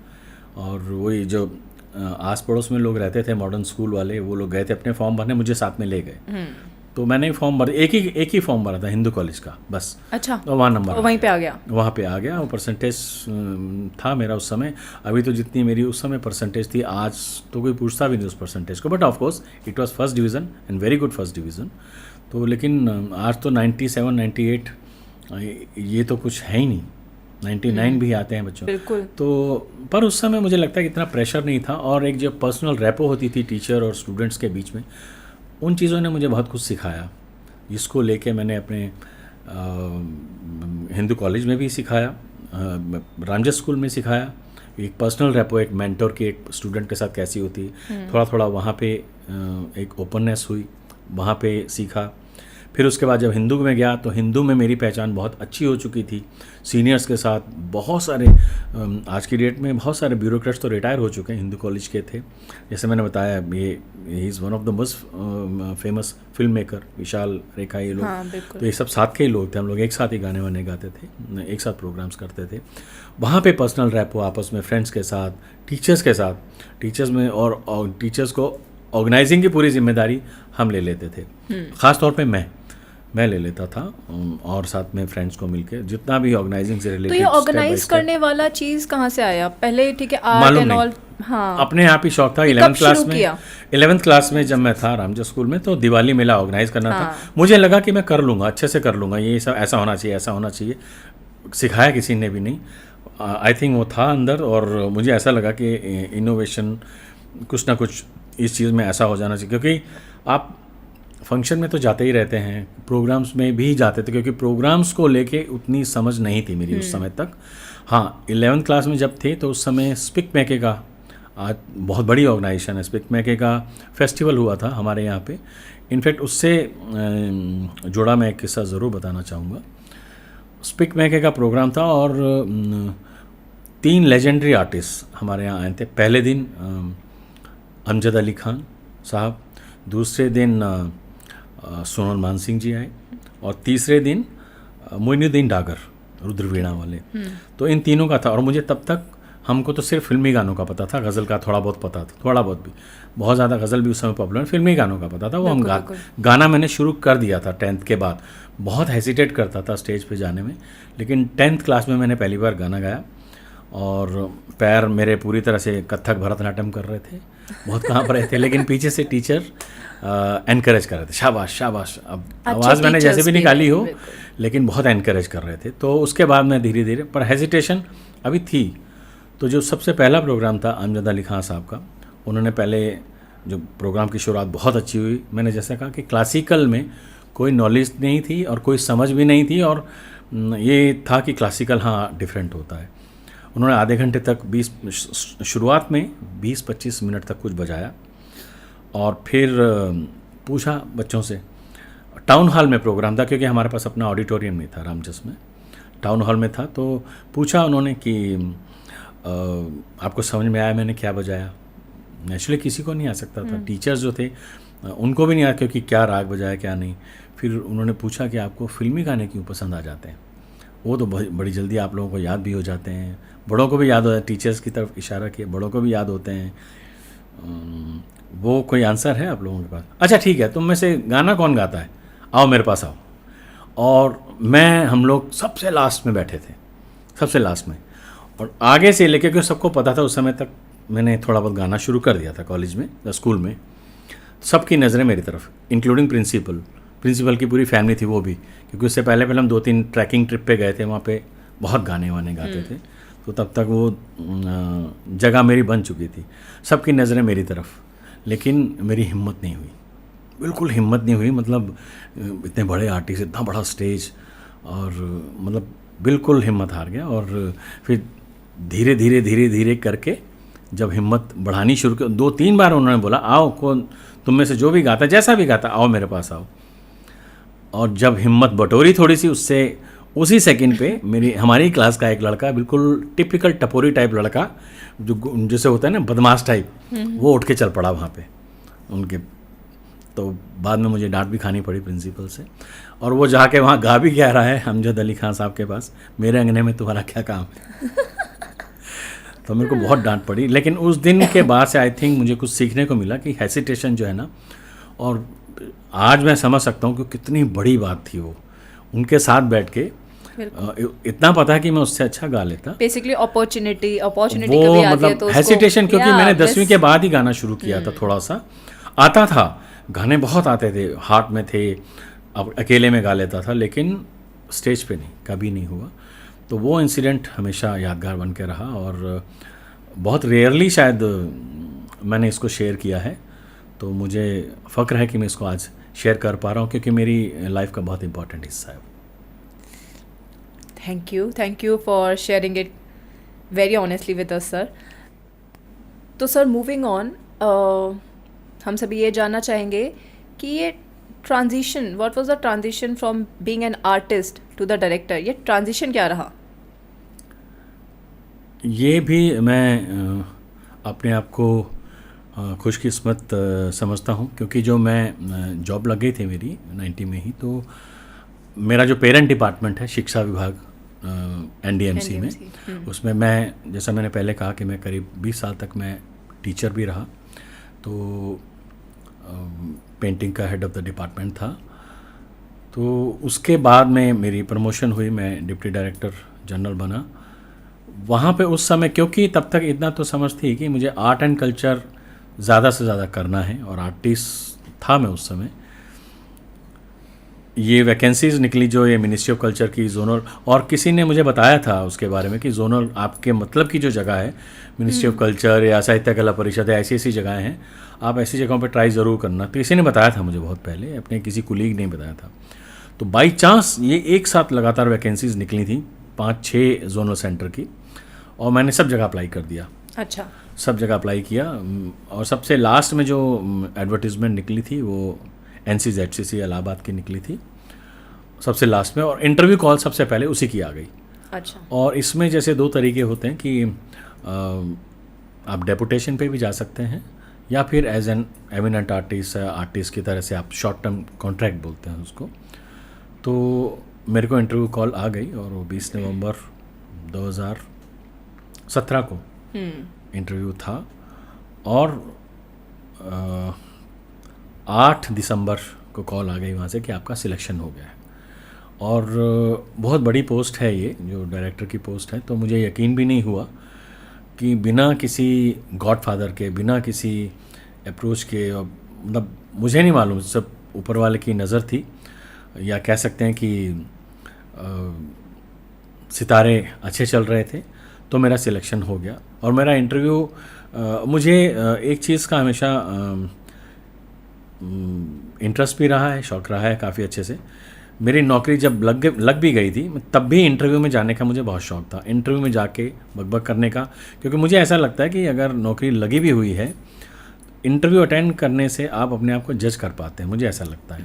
और वही जो आस पड़ोस में लोग रहते थे मॉडर्न स्कूल वाले, वो लोग गए थे अपने फॉर्म भरने, मुझे साथ में ले गए। तो मैंने फॉर्म भर एक ही फॉर्म भरा था हिंदू कॉलेज का बस। अच्छा, तो वहाँ नंबर वहीं पे आ गया। वहाँ पे आ गया। और परसेंटेज था मेरा उस समय, अभी तो जितनी मेरी उस समय परसेंटेज थी, आज तो कोई पूछता भी नहीं उस परसेंटेज को, but of course it was first division and very good first division. तो लेकिन आज तो 97-98 ये तो कुछ है ही नहीं, 99 भी आते हैं बच्चों। बिल्कुल। तो पर उस समय मुझे लगता है कि इतना प्रेशर नहीं था, और एक जो पर्सनल रैपो होती थी टीचर और स्टूडेंट्स के बीच में, उन चीज़ों ने मुझे बहुत कुछ सिखाया, जिसको लेके मैंने अपने हिंदू कॉलेज में भी सिखाया, रामजस स्कूल में सिखाया। एक पर्सनल रैपो, एक मेंटर की एक स्टूडेंट के साथ कैसी होती है, थोड़ा वहाँ पे एक ओपननेस हुई, वहाँ पे सीखा। फिर उसके बाद जब हिंदू में गया तो हिंदू में मेरी पहचान बहुत अच्छी हो चुकी थी सीनियर्स के साथ। बहुत सारे आज की डेट में बहुत सारे ब्यूरोक्रेट्स तो रिटायर हो चुके हैं, हिंदू कॉलेज के थे। जैसे मैंने बताया, ये is one of the most famous film maker, Vishal, Rekha, ये लोग। हाँ, बिल्कुल। तो ये सब साथ के ही लोग थे, हम लोग एक साथ ही गाने वाने गाते थे, एक साथ प्रोग्राम्स करते थे। वहाँ पे पर्सनल रैप हो आपस में, फ्रेंड्स के साथ, टीचर्स के साथ, टीचर्स में, और टीचर्स को ऑर्गेनाइजिंग की पूरी जिम्मेदारी हम ले लेते थे। ख़ास तौर पे मैं ले लेता था, और साथ में फ्रेंड्स को मिलके जितना भी ऑर्गेनाइजिंग से तो रिलेटेड। ये ऑर्गेनाइज करने वाला चीज़ कहाँ से आया? पहले ठीक है, आर्ट मालूम एंड नहीं। ऑल, हाँ, अपने आप ही शौक था। ये 11th कब क्लास शुरू में किया? 11th क्लास में जब मैं था रामजो स्कूल में, तो दिवाली मेला ऑर्गेनाइज करना हाँ। था। मुझे लगा कि मैं कर लूँगा, अच्छे से कर लूँगा, ये सब ऐसा होना चाहिए, ऐसा होना चाहिए। सिखाया किसी ने भी नहीं, आई थिंक वो था अंदर, और मुझे ऐसा लगा कि इनोवेशन कुछ ना कुछ इस चीज़ में ऐसा हो जाना चाहिए। क्योंकि आप फंक्शन में तो जाते ही रहते हैं, प्रोग्राम्स में भी जाते थे, क्योंकि प्रोग्राम्स को लेके उतनी समझ नहीं थी मेरी उस समय तक। हाँ, 11th क्लास में जब थे तो उस समय स्पिक मैके का, आज बहुत बड़ी ऑर्गेनाइजेशन है, स्पिक मैके का फेस्टिवल हुआ था हमारे यहाँ पे। इनफैक्ट उससे जुड़ा मैं एक किस्सा ज़रूर बताना चाहूँगा। स्पिक मैके का प्रोग्राम था, और 3 लेजेंडरी आर्टिस्ट हमारे यहाँ आए थे। पहले दिन अमजद अली खान साहब, दूसरे दिन सोनल मान सिंह जी आए, और तीसरे दिन मोइनुद्दीन डागर, रुद्रवीणा वाले। तो इन तीनों का था, और मुझे तब तक, हमको तो सिर्फ फिल्मी गानों का पता था, गज़ल का थोड़ा बहुत पता था, थोड़ा बहुत भी, बहुत ज़्यादा गज़ल भी उस समय पॉपुलर, फिल्मी गानों का पता था। वो हम गाना मैंने शुरू कर दिया था 10th के बाद। बहुत हेसिटेट करता था स्टेज पे जाने में, लेकिन 10th क्लास में मैंने पहली बार गाना गाया, और पैर मेरे पूरी तरह से कथक भरतनाट्यम कर रहे थे, बहुत काँप रहे थे, लेकिन पीछे से टीचर एनकरेज कर रहे थे, शाबाश शाबाश। अब आवाज़ मैंने जैसे भी निकाली हो, लेकिन बहुत एनकरेज कर रहे थे। तो उसके बाद मैं धीरे धीरे, पर हेजिटेशन अभी थी। तो जो सबसे पहला प्रोग्राम था अमजद अली खान साहब का, उन्होंने पहले जो प्रोग्राम की शुरुआत बहुत अच्छी हुई। मैंने जैसे कहा कि क्लासिकल में कोई नॉलेज नहीं थी और कोई समझ भी नहीं थी, और ये था कि क्लासिकल हाँ डिफरेंट होता है। उन्होंने आधे घंटे तक शुरुआत में 20-25 मिनट तक कुछ बजाया, और फिर पूछा बच्चों से। टाउन हॉल में प्रोग्राम था, क्योंकि हमारे पास अपना ऑडिटोरियम नहीं था रामजस में, टाउन हॉल में था। तो पूछा उन्होंने कि आपको समझ में आया मैंने क्या बजाया? नेचुरली किसी को नहीं आ सकता था, टीचर्स जो थे उनको भी नहीं आया, क्योंकि क्या राग बजाया क्या नहीं। फिर उन्होंने पूछा कि आपको फिल्मी गाने क्यों पसंद आ जाते हैं? वो तो बड़ी जल्दी आप लोगों को याद भी हो जाते हैं, बड़ों को भी याद हो, टीचर्स की तरफ इशारा किया, बड़ों को भी याद होते हैं। वो कोई आंसर है आप लोगों के पास? अच्छा ठीक है, तुम में से गाना कौन गाता है, आओ मेरे पास आओ। और हम लोग सबसे लास्ट में बैठे थे, सबसे लास्ट में, और आगे से लेके, क्योंकि सबको पता था उस समय तक मैंने थोड़ा बहुत गाना शुरू कर दिया था कॉलेज में या स्कूल में। सबकी नज़रें मेरी तरफ, इंक्लूडिंग प्रिंसिपल की पूरी फैमिली थी वो भी, क्योंकि उससे पहले हम 2-3 ट्रैकिंग ट्रिप पे गए थे, वहाँ पे बहुत गाने वाने गाते थे। तो तब तक वो जगह मेरी बन चुकी थी, सबकी नज़रें मेरी तरफ। लेकिन मेरी हिम्मत नहीं हुई, बिल्कुल हिम्मत नहीं हुई। मतलब इतने बड़े आर्टिस्ट, इतना बड़ा स्टेज, और मतलब बिल्कुल हिम्मत हार गया। और फिर धीरे धीरे करके जब हिम्मत बढ़ानी शुरू की, 2-3 बार उन्होंने बोला आओ, कौन तुम में से जो भी गाता, जैसा भी गाता, आओ मेरे पास आओ। और जब हिम्मत बटोरी थोड़ी सी, उसी सेकंड पे हमारी क्लास का एक लड़का, बिल्कुल टिपिकल टपोरी टाइप लड़का, जो जैसे होता है ना बदमाश टाइप, वो उठ के चल पड़ा वहाँ पे उनके। तो बाद में मुझे डांट भी खानी पड़ी प्रिंसिपल से, और वो जाके वहाँ गा भी कह रहा है अमजद अली खान साहब के पास, मेरे अंगने में तुम्हारा क्या काम है। तो मेरे को बहुत डांट पड़ी। लेकिन उस दिन के बाद से आई थिंक मुझे कुछ सीखने को मिला कि हेसिटेशन जो है ना, और आज मैं समझ सकता हूँ कि कितनी बड़ी बात थी वो, उनके साथ बैठ के इतना पता है कि मैं उससे अच्छा गा लेता। बेसिकली अपॉर्चुनिटी कभी वो आती है मतलब तो हेसिटेशन, क्योंकि मैंने 10वीं के बाद ही गाना शुरू किया था। थोड़ा सा आता था, गाने बहुत आते थे, हार्ट में थे, अब अकेले में गा लेता था, लेकिन स्टेज पे नहीं, कभी नहीं हुआ। तो वो इंसिडेंट हमेशा यादगार बन के रहा, और बहुत रेयरली शायद मैंने इसको शेयर किया है। तो मुझे फ़ख्र है कि मैं इसको आज शेयर कर पा रहा हूँ, क्योंकि मेरी लाइफ का बहुत इंपॉर्टेंट हिस्सा है। Thank you for sharing it very honestly with us sir. तो सर मूविंग ऑन, हम सभी ये जानना चाहेंगे कि ये transition, what was the transition from being an artist to the director? ये ट्रांजिशन क्या रहा? ये भी मैं अपने आप को खुशकिस्मत समझता हूँ, क्योंकि जो मैं जॉब लग गई थी मेरी 90 में ही, तो मेरा जो पेरेंट डिपार्टमेंट है शिक्षा विभाग एनडीएमसी में, उसमें मैं, जैसा मैंने पहले कहा कि मैं करीब 20 साल तक मैं टीचर भी रहा, तो पेंटिंग का हेड ऑफ द डिपार्टमेंट था। तो उसके बाद में मेरी प्रमोशन हुई, मैं डिप्टी डायरेक्टर जनरल बना। वहाँ पे उस समय, क्योंकि तब तक इतना तो समझ थी कि मुझे आर्ट एंड कल्चर ज़्यादा से ज़्यादा करना है, और आर्टिस्ट था मैं उस समय। ये वैकेंसीज़ निकली जो ये मिनिस्ट्री ऑफ कल्चर की जोनल, और किसी ने मुझे बताया था उसके बारे में कि जोनल आपके मतलब की जो जगह है, मिनिस्ट्री ऑफ कल्चर या साहित्य कला परिषद है, ऐसी ऐसी जगहें हैं, आप ऐसी जगहों पे ट्राई ज़रूर करना। तो किसी ने बताया था मुझे बहुत पहले, अपने किसी कुलीग ने बताया था। तो बाई चांस ये एक साथ लगातार वैकेंसीज़ निकली थी 5-6 जोनल सेंटर की, और मैंने सब जगह अप्लाई कर दिया। अच्छा। सब जगह अप्लाई किया, और सबसे लास्ट में जो एडवर्टीज़मेंट निकली थी वो NCZCC इलाहाबाद की निकली थी सबसे लास्ट में, और इंटरव्यू कॉल सबसे पहले उसी की आ गई। अच्छा। और इसमें जैसे 2 तरीके होते हैं कि आप डेपुटेशन पे भी जा सकते हैं, या फिर एज एन एमिनेंट आर्टिस्ट की तरह से आप शॉर्ट टर्म कॉन्ट्रैक्ट बोलते हैं उसको। तो मेरे को इंटरव्यू कॉल आ गई, और वो 20 नवंबर 2017 को इंटरव्यू था, और 8 दिसंबर को कॉल आ गई वहाँ से कि आपका सिलेक्शन हो गया है। और बहुत बड़ी पोस्ट है ये, जो डायरेक्टर की पोस्ट है, तो मुझे यकीन भी नहीं हुआ कि बिना किसी गॉडफादर के, बिना किसी अप्रोच के, मतलब मुझे नहीं मालूम, सब ऊपर वाले की नज़र थी, या कह सकते हैं कि सितारे अच्छे चल रहे थे, तो मेरा सिलेक्शन हो गया। और मेरा इंटरव्यू, मुझे एक चीज़ का हमेशा इंटरेस्ट भी रहा है, शौक़ रहा है काफ़ी अच्छे से। मेरी नौकरी जब लग भी गई थी, तब भी इंटरव्यू में जाने का मुझे बहुत शौक़ था, इंटरव्यू में जाके बकबक करने का, क्योंकि मुझे ऐसा लगता है कि अगर नौकरी लगी भी हुई है, इंटरव्यू अटेंड करने से आप अपने आप को जज कर पाते हैं, मुझे ऐसा लगता है।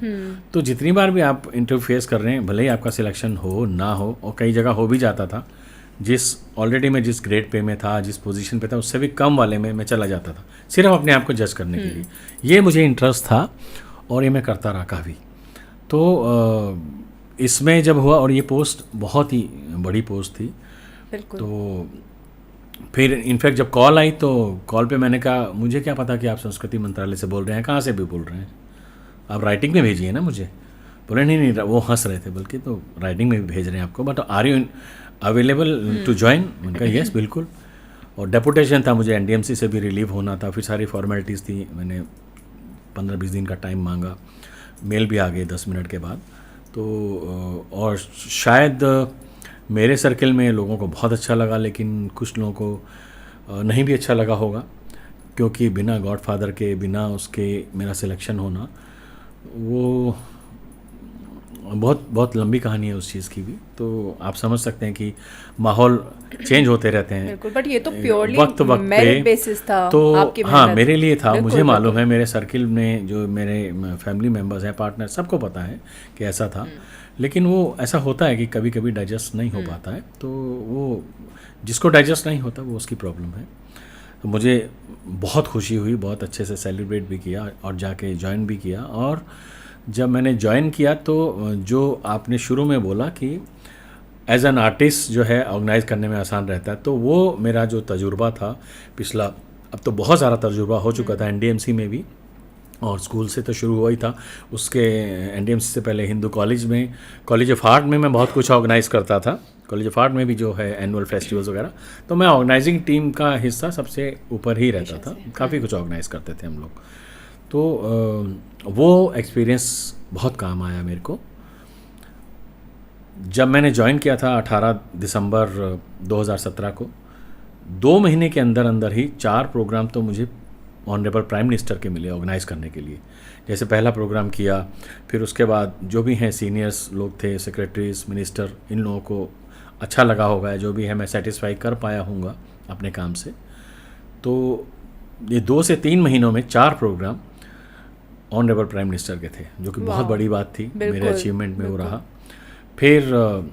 तो जितनी बार भी आप इंटरव्यू फेस कर रहे हैं, भले ही आपका सिलेक्शन हो ना हो, और कई जगह हो भी जाता था, ऑलरेडी मैं जिस ग्रेड पे में था, जिस पोजीशन पे था, उससे भी कम वाले में मैं चला जाता था, सिर्फ अपने आप को जज करने के लिए। ये मुझे इंटरेस्ट था, और ये मैं करता रहा काफ़ी। तो इसमें जब हुआ, और ये पोस्ट बहुत ही बड़ी पोस्ट थी, तो फिर इनफैक्ट जब कॉल आई, तो कॉल पे मैंने कहा, मुझे क्या पता कि आप संस्कृति मंत्रालय से बोल रहे हैं, कहाँ से भी बोल रहे हैं, आप राइटिंग में भेजिए ना मुझे। बोले नहीं, वो हंस रहे थे बल्कि, तो राइटिंग में भी भेज रहे हैं आपको, but are you available to join? उनका यस बिल्कुल। और डेपुटेशन था, मुझे एनडीएमसी से भी रिलीव होना था, फिर सारी फॉर्मेलिटीज़ थी, मैंने 15-20 दिन का टाइम मांगा, मेल भी आ गए 10 मिनट के बाद। तो और शायद मेरे सर्किल में लोगों को बहुत अच्छा लगा, लेकिन कुछ लोगों को नहीं भी अच्छा लगा होगा, क्योंकि बिना गॉडफादर के, बिना उसके मेरा सिलेक्शन होना, वो बहुत लंबी कहानी है उस चीज़ की भी। तो आप समझ सकते हैं कि माहौल चेंज होते रहते हैं। बिल्कुल, बट ये तो प्योरली वक्त मेरिट बेसिस था, तो आपकी हाँ, मेहनत। मेरे लिए था, मुझे मालूम बिल्कुल। है, मेरे सर्किल में जो मेरे फैमिली मेम्बर्स हैं, पार्टनर, सबको पता है कि ऐसा था। लेकिन वो ऐसा होता है कि कभी कभी डाइजेस्ट नहीं हो पाता है, तो वो जिसको डाइजेस्ट नहीं होता वो उसकी प्रॉब्लम है। तो मुझे बहुत खुशी हुई, बहुत अच्छे से सेलिब्रेट भी किया, और जाके ज्वाइन भी किया। और जब मैंने ज्वाइन किया, तो जो आपने शुरू में बोला कि एज एन आर्टिस्ट जो है ऑर्गेनाइज करने में आसान रहता है, तो वो मेरा जो तजुर्बा था पिछला, अब तो बहुत सारा तजुर्बा हो चुका था एनडीएमसी में भी, और स्कूल से तो शुरू हुआ ही था। उसके एनडीएमसी से पहले हिंदू कॉलेज में, कॉलेज ऑफ आर्ट में मैं बहुत कुछ ऑर्गेनाइज़ करता था। कॉलेज ऑफ आर्ट में भी जो है एनुअल फेस्टिवल्स वगैरह, तो मैं ऑर्गेनाइजिंग टीम का हिस्सा सबसे ऊपर ही रहता था, काफ़ी कुछ ऑर्गेनाइज़ करते थे हम लोग। तो वो एक्सपीरियंस बहुत काम आया मेरे को। जब मैंने ज्वाइन किया था 18 दिसंबर 2017 को, 2 महीने के अंदर अंदर ही 4 प्रोग्राम तो मुझे ऑनरेबल प्राइम मिनिस्टर के मिले ऑर्गेनाइज़ करने के लिए। जैसे पहला प्रोग्राम किया, फिर उसके बाद जो भी हैं सीनियर्स लोग थे, सेक्रेटरीज, मिनिस्टर, इन लोगों को अच्छा लगा होगा, जो भी है मैं सेटिस्फाई कर पाया हूँगा अपने काम से। तो ये 2 से 3 महीनों में 4 प्रोग्राम, ऑनरेबल प्राइम मिनिस्टर के थे, जो कि बहुत बड़ी बात थी मेरे बिल्कुल, अचीवमेंट में वो बिल्कुल। रहा। फिर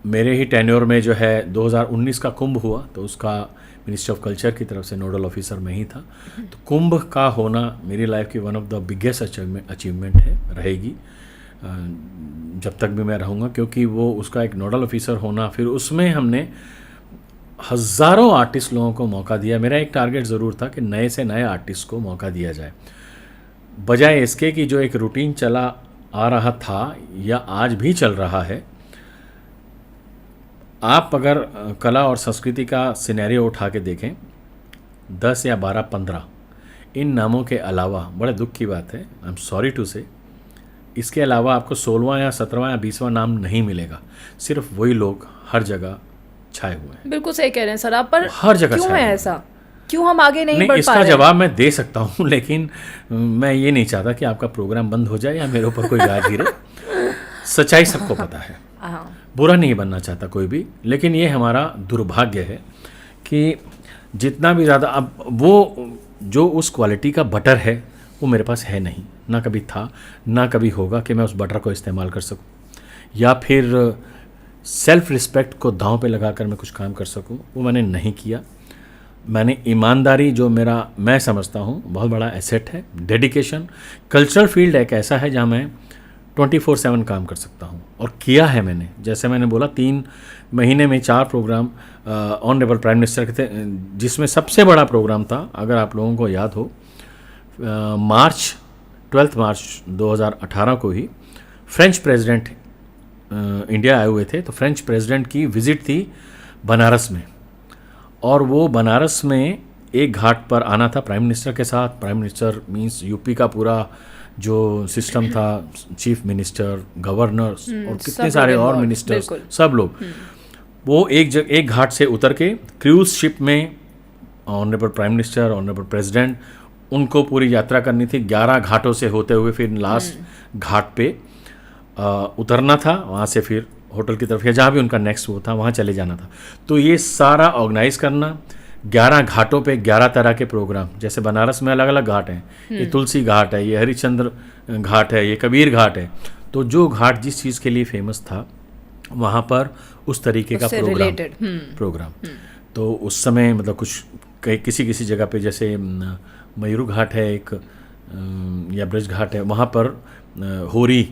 मेरे ही टेन्योर में जो है 2019 का कुंभ हुआ, तो उसका मिनिस्ट्री ऑफ कल्चर की तरफ से नोडल ऑफिसर मैं ही था। तो कुंभ का होना मेरी लाइफ की one of the biggest achievement है, रहेगी जब तक भी मैं रहूँगा, क्योंकि वो उसका एक नोडल ऑफिसर होना, फिर उसमें हमने हज़ारों आर्टिस्ट लोगों को मौका दिया। मेरा एक टारगेट ज़रूर था कि नए से नए आर्टिस्ट को मौका दिया जाए, बजाय इसके कि जो एक रूटीन चला आ रहा था या आज भी चल रहा है। आप अगर कला और संस्कृति का सिनेरियो उठा के देखें, 10 या 12, 15 इन नामों के अलावा, बड़े दुख की बात है, आई एम सॉरी टू से, इसके अलावा आपको 16वां या 17वां या 20वां नाम नहीं मिलेगा। सिर्फ वही लोग हर जगह छाए हुए हैं। बिल्कुल सही कह रहे हैं सर आप, पर हर जगह क्यों छाए है हुए ऐसा? क्यों हम आगे नहीं बढ़ पा इसका रहे हैं? जवाब मैं दे सकता हूँ, लेकिन मैं ये नहीं चाहता कि आपका प्रोग्राम बंद हो जाए या मेरे ऊपर कोई गाज गिरे। सच्चाई सबको पता है, हाँ, बुरा नहीं बनना चाहता कोई भी, लेकिन ये हमारा दुर्भाग्य है कि जितना भी ज़्यादा, अब वो जो उस क्वालिटी का बटर है वो मेरे पास है नहीं, ना कभी था ना कभी होगा कि मैं उस बटर को इस्तेमाल कर सकूं, या फिर सेल्फ रिस्पेक्ट को दांव पे लगाकर मैं कुछ काम कर सकूं, वो मैंने नहीं किया। मैंने ईमानदारी, जो मेरा मैं समझता हूँ बहुत बड़ा एसेट है, डेडिकेशन, कल्चरल फील्ड एक ऐसा है जहाँ मैं 24/7 काम कर सकता हूँ, और किया है मैंने। जैसे मैंने बोला 3 महीने में 4 प्रोग्राम ऑनरेबल प्राइम मिनिस्टर के थे, जिसमें सबसे बड़ा प्रोग्राम था, अगर आप लोगों को याद हो, 12 मार्च 2018 को ही फ्रेंच प्रेसिडेंट इंडिया आए हुए थे। तो फ्रेंच प्रेसिडेंट की विज़िट थी बनारस में, और वो बनारस में एक घाट पर आना था प्राइम मिनिस्टर के साथ। प्राइम मिनिस्टर मींस यूपी का पूरा जो सिस्टम था, चीफ मिनिस्टर, गवर्नर और कितने सारे और मिनिस्टर्स, सब लोग, वो एक घाट से उतर के क्रूज शिप में honourable prime minister, honourable president, उनको पूरी यात्रा करनी थी 11 घाटों से होते हुए, फिर लास्ट घाट पे उतरना था, वहाँ से फिर होटल की तरफ या जहाँ भी उनका नेक्स्ट वो था वहाँ चले जाना था। तो ये सारा ऑर्गेनाइज करना, 11 घाटों पे 11 तरह के प्रोग्राम, जैसे बनारस में अलग अलग घाट हैं, ये तुलसी घाट है, ये हरिश्चंद्र घाट है, ये कबीर घाट है। तो जो घाट जिस चीज़ के लिए फेमस था, वहाँ पर उस तरीके का प्रोग्राम। तो उस समय मतलब कुछ किसी जगह पे, जैसे मयूर घाट है एक, या ब्रज घाट है, वहाँ पर होरी,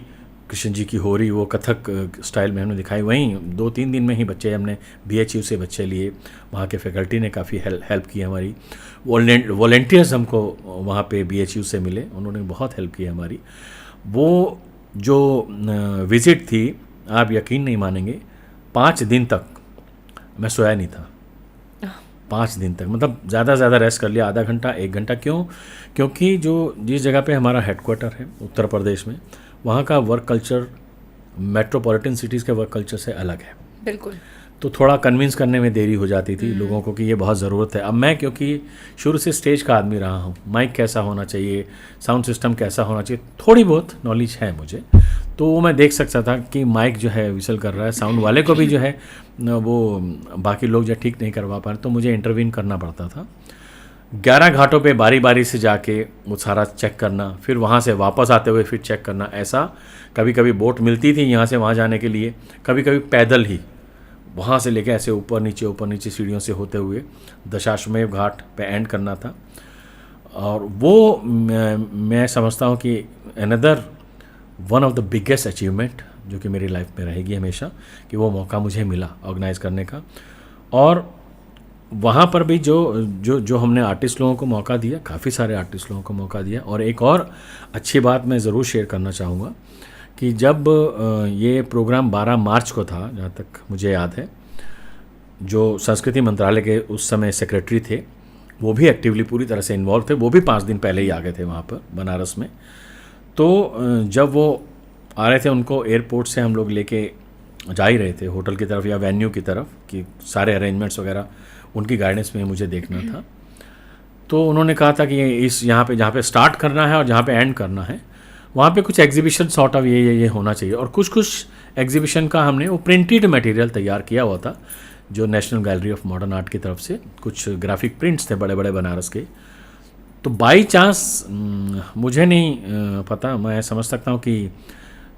कृष्ण जी की होरी, वो कथक स्टाइल में हमने दिखाई। वहीं 2-3 दिन में ही बच्चे, हमने BHU से बच्चे लिए, वहाँ के फैकल्टी ने काफ़ी हेल्प की हमारी। वॉलेंटियर्स हमको वहाँ पे BHU से मिले, उन्होंने बहुत हेल्प की हमारी। वो जो विज़िट थी, आप यकीन नहीं मानेंगे, 5 दिन तक मैं सोया नहीं था। 5 दिन तक, मतलब ज़्यादा से ज़्यादा रेस्ट कर लिया, आधा घंटा 1 घंटा। क्यों? क्योंकि जिस जगह पे हमारा हेडक्वार्टर है उत्तर प्रदेश में, वहाँ का वर्क कल्चर मेट्रोपॉलिटन सिटीज़ के वर्क कल्चर से अलग है। बिल्कुल। तो थोड़ा कन्विंस करने में देरी हो जाती थी लोगों को कि ये बहुत ज़रूरत है। अब मैं, क्योंकि शुरू से स्टेज का आदमी रहा हूँ, माइक कैसा होना चाहिए, साउंड सिस्टम कैसा होना चाहिए, थोड़ी बहुत नॉलेज है मुझे, तो वो मैं देख सकता था कि माइक जो है विसल कर रहा है, साउंड वाले को भी जो है वो बाकी लोग जो ठीक नहीं करवा पा रहे, तो मुझे इंटरवीन करना पड़ता था। 11 घाटों पे बारी बारी से जाके वो सारा चेक करना, फिर वहाँ से वापस आते हुए फिर चेक करना। ऐसा कभी कभी बोट मिलती थी यहाँ से वहाँ जाने के लिए, कभी कभी पैदल ही वहाँ से लेके ऐसे ऊपर नीचे सीढ़ियों से होते हुए दशाश्वमेध घाट पे एंड करना था। और वो मैं समझता हूँ कि another one of the biggest achievement जो कि मेरी लाइफ में रहेगी हमेशा, कि वो मौका मुझे मिला ऑर्गेनाइज़ करने का। और वहाँ पर भी जो हमने आर्टिस्ट लोगों को मौका दिया, काफ़ी सारे आर्टिस्ट लोगों को मौका दिया। और एक और अच्छी बात मैं ज़रूर शेयर करना चाहूँगा कि जब ये प्रोग्राम 12 मार्च को था, जहाँ तक मुझे याद है, जो संस्कृति मंत्रालय के उस समय सेक्रेटरी थे, वो भी एक्टिवली पूरी तरह से इन्वॉल्व थे। वो भी 5 दिन पहले ही आ गए थे वहाँ पर बनारस में। तो जब वो आ रहे थे, उनको एयरपोर्ट से हम लोग लेके जा ही रहे थे होटल की तरफ या वेन्यू की तरफ, कि सारे अरेंजमेंट्स वगैरह उनकी गाइडेंस में मुझे देखना था। तो उन्होंने कहा था कि यहाँ पे जहाँ पे स्टार्ट करना है और जहाँ पे एंड करना है, वहाँ पे कुछ एग्जीबिशन सॉर्ट ऑफ ये होना चाहिए। और कुछ एग्जीबिशन का हमने वो प्रिंटेड मटेरियल तैयार किया हुआ था, जो national gallery of modern art की तरफ से कुछ ग्राफिक प्रिंट्स थे बड़े बड़े बनारस के। तो बाई चांस मुझे नहीं पता, मैं समझ सकता हूँ कि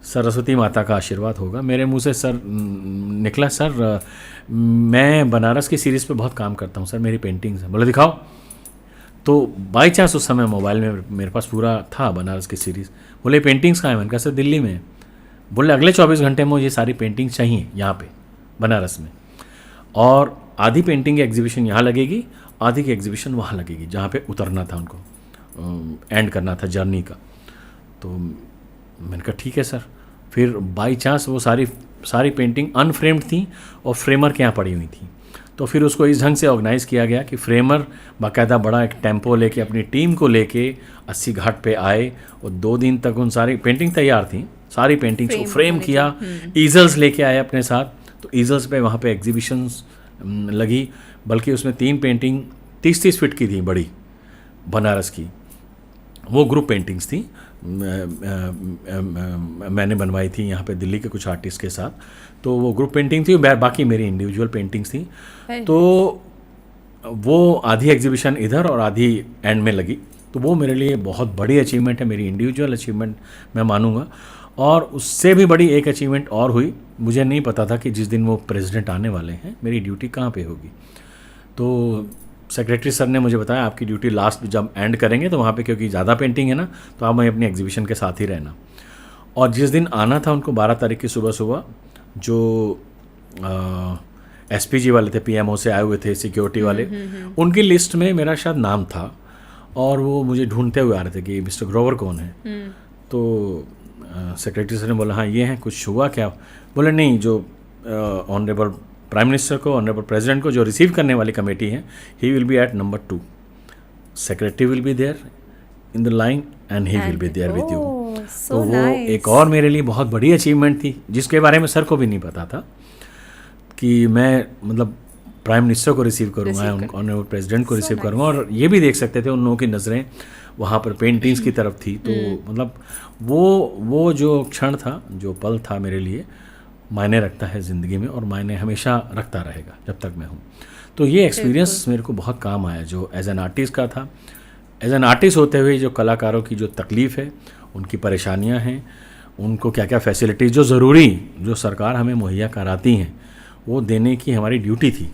सरस्वती माता का आशीर्वाद होगा। मेरे मुंह से सर निकला, सर मैं बनारस की सीरीज़ पे बहुत काम करता हूँ सर, मेरी पेंटिंग्स हैं। बोले दिखाओ। तो बाई चांस उस समय मोबाइल में मेरे पास पूरा था बनारस की सीरीज़। बोले पेंटिंग्स कहाँ है? मैंने कहा सर दिल्ली में। बोले अगले 24 घंटे में मुझे सारी पेंटिंग्स चाहिए यहाँ पे बनारस में, और आधी पेंटिंग की एग्जीबिशन यहाँ लगेगी, आधी की एग्जीबिशन वहाँ लगेगी जहाँ पे उतरना था उनको, एंड करना था जर्नी का। तो मैंने कहा ठीक है सर। फिर बाई चांस वो सारी पेंटिंग अनफ्रेम्ड थी और फ्रेमर के यहाँ पड़ी हुई थी। तो फिर उसको इस ढंग से ऑर्गेनाइज़ किया गया कि फ्रेमर बाकायदा बड़ा एक टेम्पो लेके अपनी टीम को लेके 80 घाट पे आए, और 2 दिन तक उन सारी पेंटिंग तैयार थी, सारी पेंटिंग्स को फ्रेम किया, ईजल्स लेके आए अपने साथ। तो ईजल्स पे वहाँ पे एग्जीबिशंस लगी, बल्कि उसमें 3 पेंटिंग 30-30 फीट की थी बड़ी बनारस की, वो ग्रुप पेंटिंग्स थी। मैंने बनवाई थी यहाँ पे दिल्ली के कुछ आर्टिस्ट के साथ। तो वो ग्रुप पेंटिंग थी, बाकी मेरी इंडिविजुअल पेंटिंग्स थी। तो वो आधी एग्जीबिशन इधर और आधी एंड में लगी। तो वो मेरे लिए बहुत बड़ी अचीवमेंट है, मेरी इंडिविजुअल अचीवमेंट मैं मानूंगा। और उससे भी बड़ी एक अचीवमेंट और हुई, मुझे नहीं पता था कि जिस दिन वो प्रेसिडेंट आने वाले हैं मेरी ड्यूटी कहाँ पे होगी। तो सेक्रेटरी सर ने मुझे बताया आपकी ड्यूटी लास्ट जब एंड करेंगे तो वहाँ पे, क्योंकि ज़्यादा पेंटिंग है ना, तो आप वहीं अपनी एग्जीबिशन के साथ ही रहना। और जिस दिन आना था उनको 12 तारीख की सुबह सुबह जो एसपीजी वाले थे, पीएमओ से आए हुए थे सिक्योरिटी वाले, उनकी लिस्ट में मेरा शायद नाम था, और वो मुझे ढूंढते हुए आ रहे थे कि मिस्टर ग्रोवर कौन है। तो सेक्रेटरी सर ने बोला हाँ ये हैं, कुछ हुआ क्या? बोले नहीं, जो ऑनरेबल प्राइम मिनिस्टर को, ऑनरेबल प्रेसिडेंट को जो रिसीव करने वाली कमेटी है, he will be at number 2, secretary will be there in the line and he will be there with you. तो वो एक और मेरे लिए बहुत बड़ी अचीवमेंट थी, जिसके बारे में सर को भी नहीं पता था कि मैं मतलब प्राइम मिनिस्टर को रिसीव करूँगा, ऑनरेबल प्रेसिडेंट को रिसीव करूँगा। और ये भी देख सकते थे उन लोगों की नज़रें वहाँ पर पेंटिंग्स की तरफ थी। तो मतलब वो जो क्षण था, जो पल था, मेरे लिए मायने रखता है ज़िंदगी में, और मायने हमेशा रखता रहेगा जब तक मैं हूँ। तो ये एक्सपीरियंस मेरे को बहुत काम आया, जो एज एन आर्टिस्ट का था। एज एन आर्टिस्ट होते हुए जो कलाकारों की जो तकलीफ़ है, उनकी परेशानियाँ हैं, उनको क्या क्या फैसिलिटीज़ जो ज़रूरी, जो सरकार हमें मुहैया कराती हैं, वो देने की हमारी ड्यूटी थी।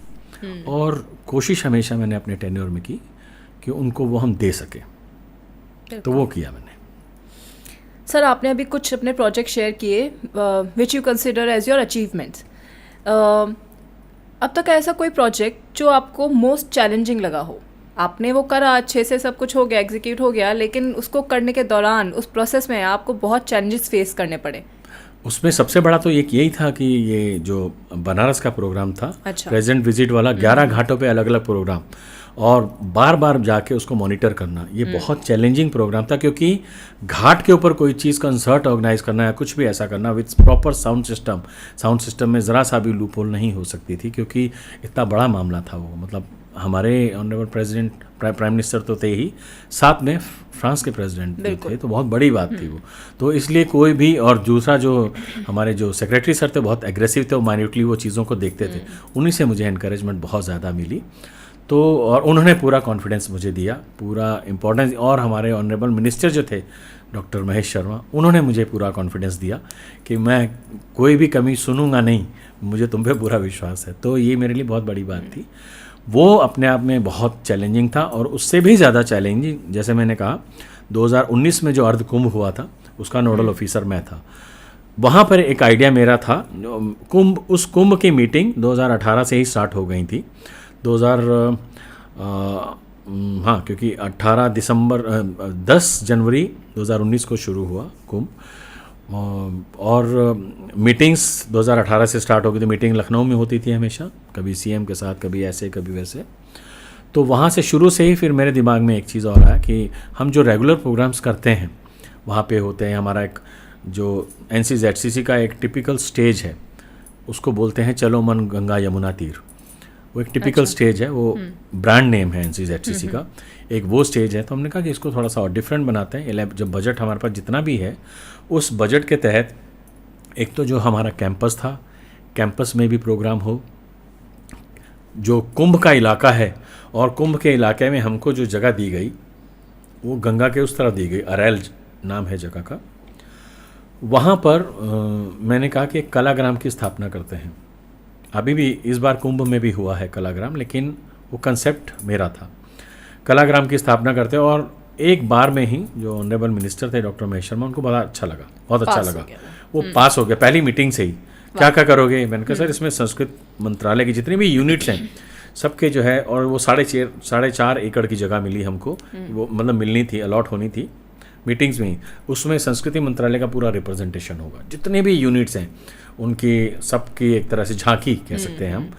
और कोशिश हमेशा मैंने अपने टेन्योर में की कि उनको वो हम दे सके, तो वो किया मैंने। सर आपने अभी कुछ अपने प्रोजेक्ट शेयर किए which you consider as your achievements. अब तक ऐसा कोई प्रोजेक्ट जो आपको मोस्ट चैलेंजिंग लगा हो? आपने वो करा, अच्छे से सब कुछ हो गया, एग्जीक्यूट हो गया, लेकिन उसको करने के दौरान, उस प्रोसेस में आपको बहुत चैलेंजेस फेस करने पड़े। उसमें सबसे बड़ा तो एक यही था कि ये जो बनारस का प्रोग्राम था, अच्छा। प्रेजेंट विजिट वाला, 11 घाटों पे अलग अलग प्रोग्राम, और बार बार जाके उसको मॉनिटर करना, ये बहुत चैलेंजिंग प्रोग्राम था। क्योंकि घाट के ऊपर कोई चीज़ कंसर्ट ऑर्गेनाइज करना या कुछ भी ऐसा करना विथ प्रॉपर साउंड सिस्टम में ज़रा सा भी लूपहोल नहीं हो सकती थी, क्योंकि इतना बड़ा मामला था वो। मतलब हमारे ऑनरेबल प्रेसिडेंट, प्राइम मिनिस्टर तो थे ही, साथ में फ्रांस के प्रेसिडेंट भी थे, तो बहुत बड़ी बात थी वो। तो इसलिए कोई भी, और दूसरा जो हमारे जो सेक्रेटरी सर थे बहुत एग्रेसिव थे, वो माइन्यूटली वो चीज़ों को देखते थे, उन्हीं से मुझे इनकरेजमेंट बहुत ज़्यादा मिली। तो और उन्होंने पूरा कॉन्फिडेंस मुझे दिया, पूरा इम्पोर्टेंस। और हमारे ऑनरेबल मिनिस्टर जो थे डॉक्टर महेश शर्मा, उन्होंने मुझे पूरा कॉन्फिडेंस दिया कि मैं कोई भी कमी सुनूंगा नहीं, मुझे तुम पे पूरा विश्वास है। तो ये मेरे लिए बहुत बड़ी बात थी। वो अपने आप में बहुत चैलेंजिंग था, और उससे भी ज़्यादा चैलेंजिंग, जैसे मैंने कहा, 2019 में जो अर्ध कुंभ हुआ था, उसका नोडल ऑफिसर मैं था। वहाँ पर एक आइडिया मेरा था, उस कुंभ की मीटिंग 2018 से ही स्टार्ट हो गई थी। 10 क्योंकि 10 जनवरी 2019 को शुरू हुआ कुंभ, और मीटिंग्स 2018 से स्टार्ट हो गई। तो मीटिंग लखनऊ में होती थी हमेशा, कभी सीएम के साथ, कभी ऐसे कभी वैसे। तो वहाँ से शुरू से ही फिर मेरे दिमाग में एक चीज़ और आया कि हम जो रेगुलर प्रोग्राम्स करते हैं वहाँ पे होते हैं, हमारा एक जो NCZCC का एक टिपिकल स्टेज है, उसको बोलते हैं चलो मन गंगा यमुना तीर। वो एक टिपिकल स्टेज है, वो ब्रांड नेम है NCZCC का, एक वो स्टेज है। तो हमने कहा कि इसको थोड़ा सा और डिफरेंट बनाते हैं। जब बजट हमारे पास जितना भी है, उस बजट के तहत एक तो जो हमारा कैंपस था, कैंपस में भी प्रोग्राम हो, जो कुंभ का इलाका है, और कुंभ के इलाके में हमको जो जगह दी गई वो गंगा के उस तरफ दी गई, अरैल नाम है जगह का। वहाँ पर मैंने कहा कि एक कलाग्राम की स्थापना करते हैं। अभी भी इस बार कुंभ में भी हुआ है कलाग्राम, लेकिन वो कंसेप्ट मेरा था। कलाग्राम की स्थापना करते हैं और एक बार में ही जो ऑनरेबल मिनिस्टर थे डॉक्टर महेश शर्मा, उनको बड़ा अच्छा लगा, बहुत अच्छा लगा। वो पास हो गया पहली मीटिंग से ही। क्या क्या करोगे? मैंने कहा सर इसमें संस्कृत मंत्रालय की जितनी भी यूनिट्स हैं सबके जो है, और वो 4.5 एकड़ की जगह मिली हमको, वो मतलब मिलनी थी, अलॉट होनी थी मीटिंग्स में ही। उसमें संस्कृति मंत्रालय का पूरा रिप्रेजेंटेशन होगा, जितने भी यूनिट्स हैं उनकी सबकी एक तरह से झांकी कह सकते हैं हम,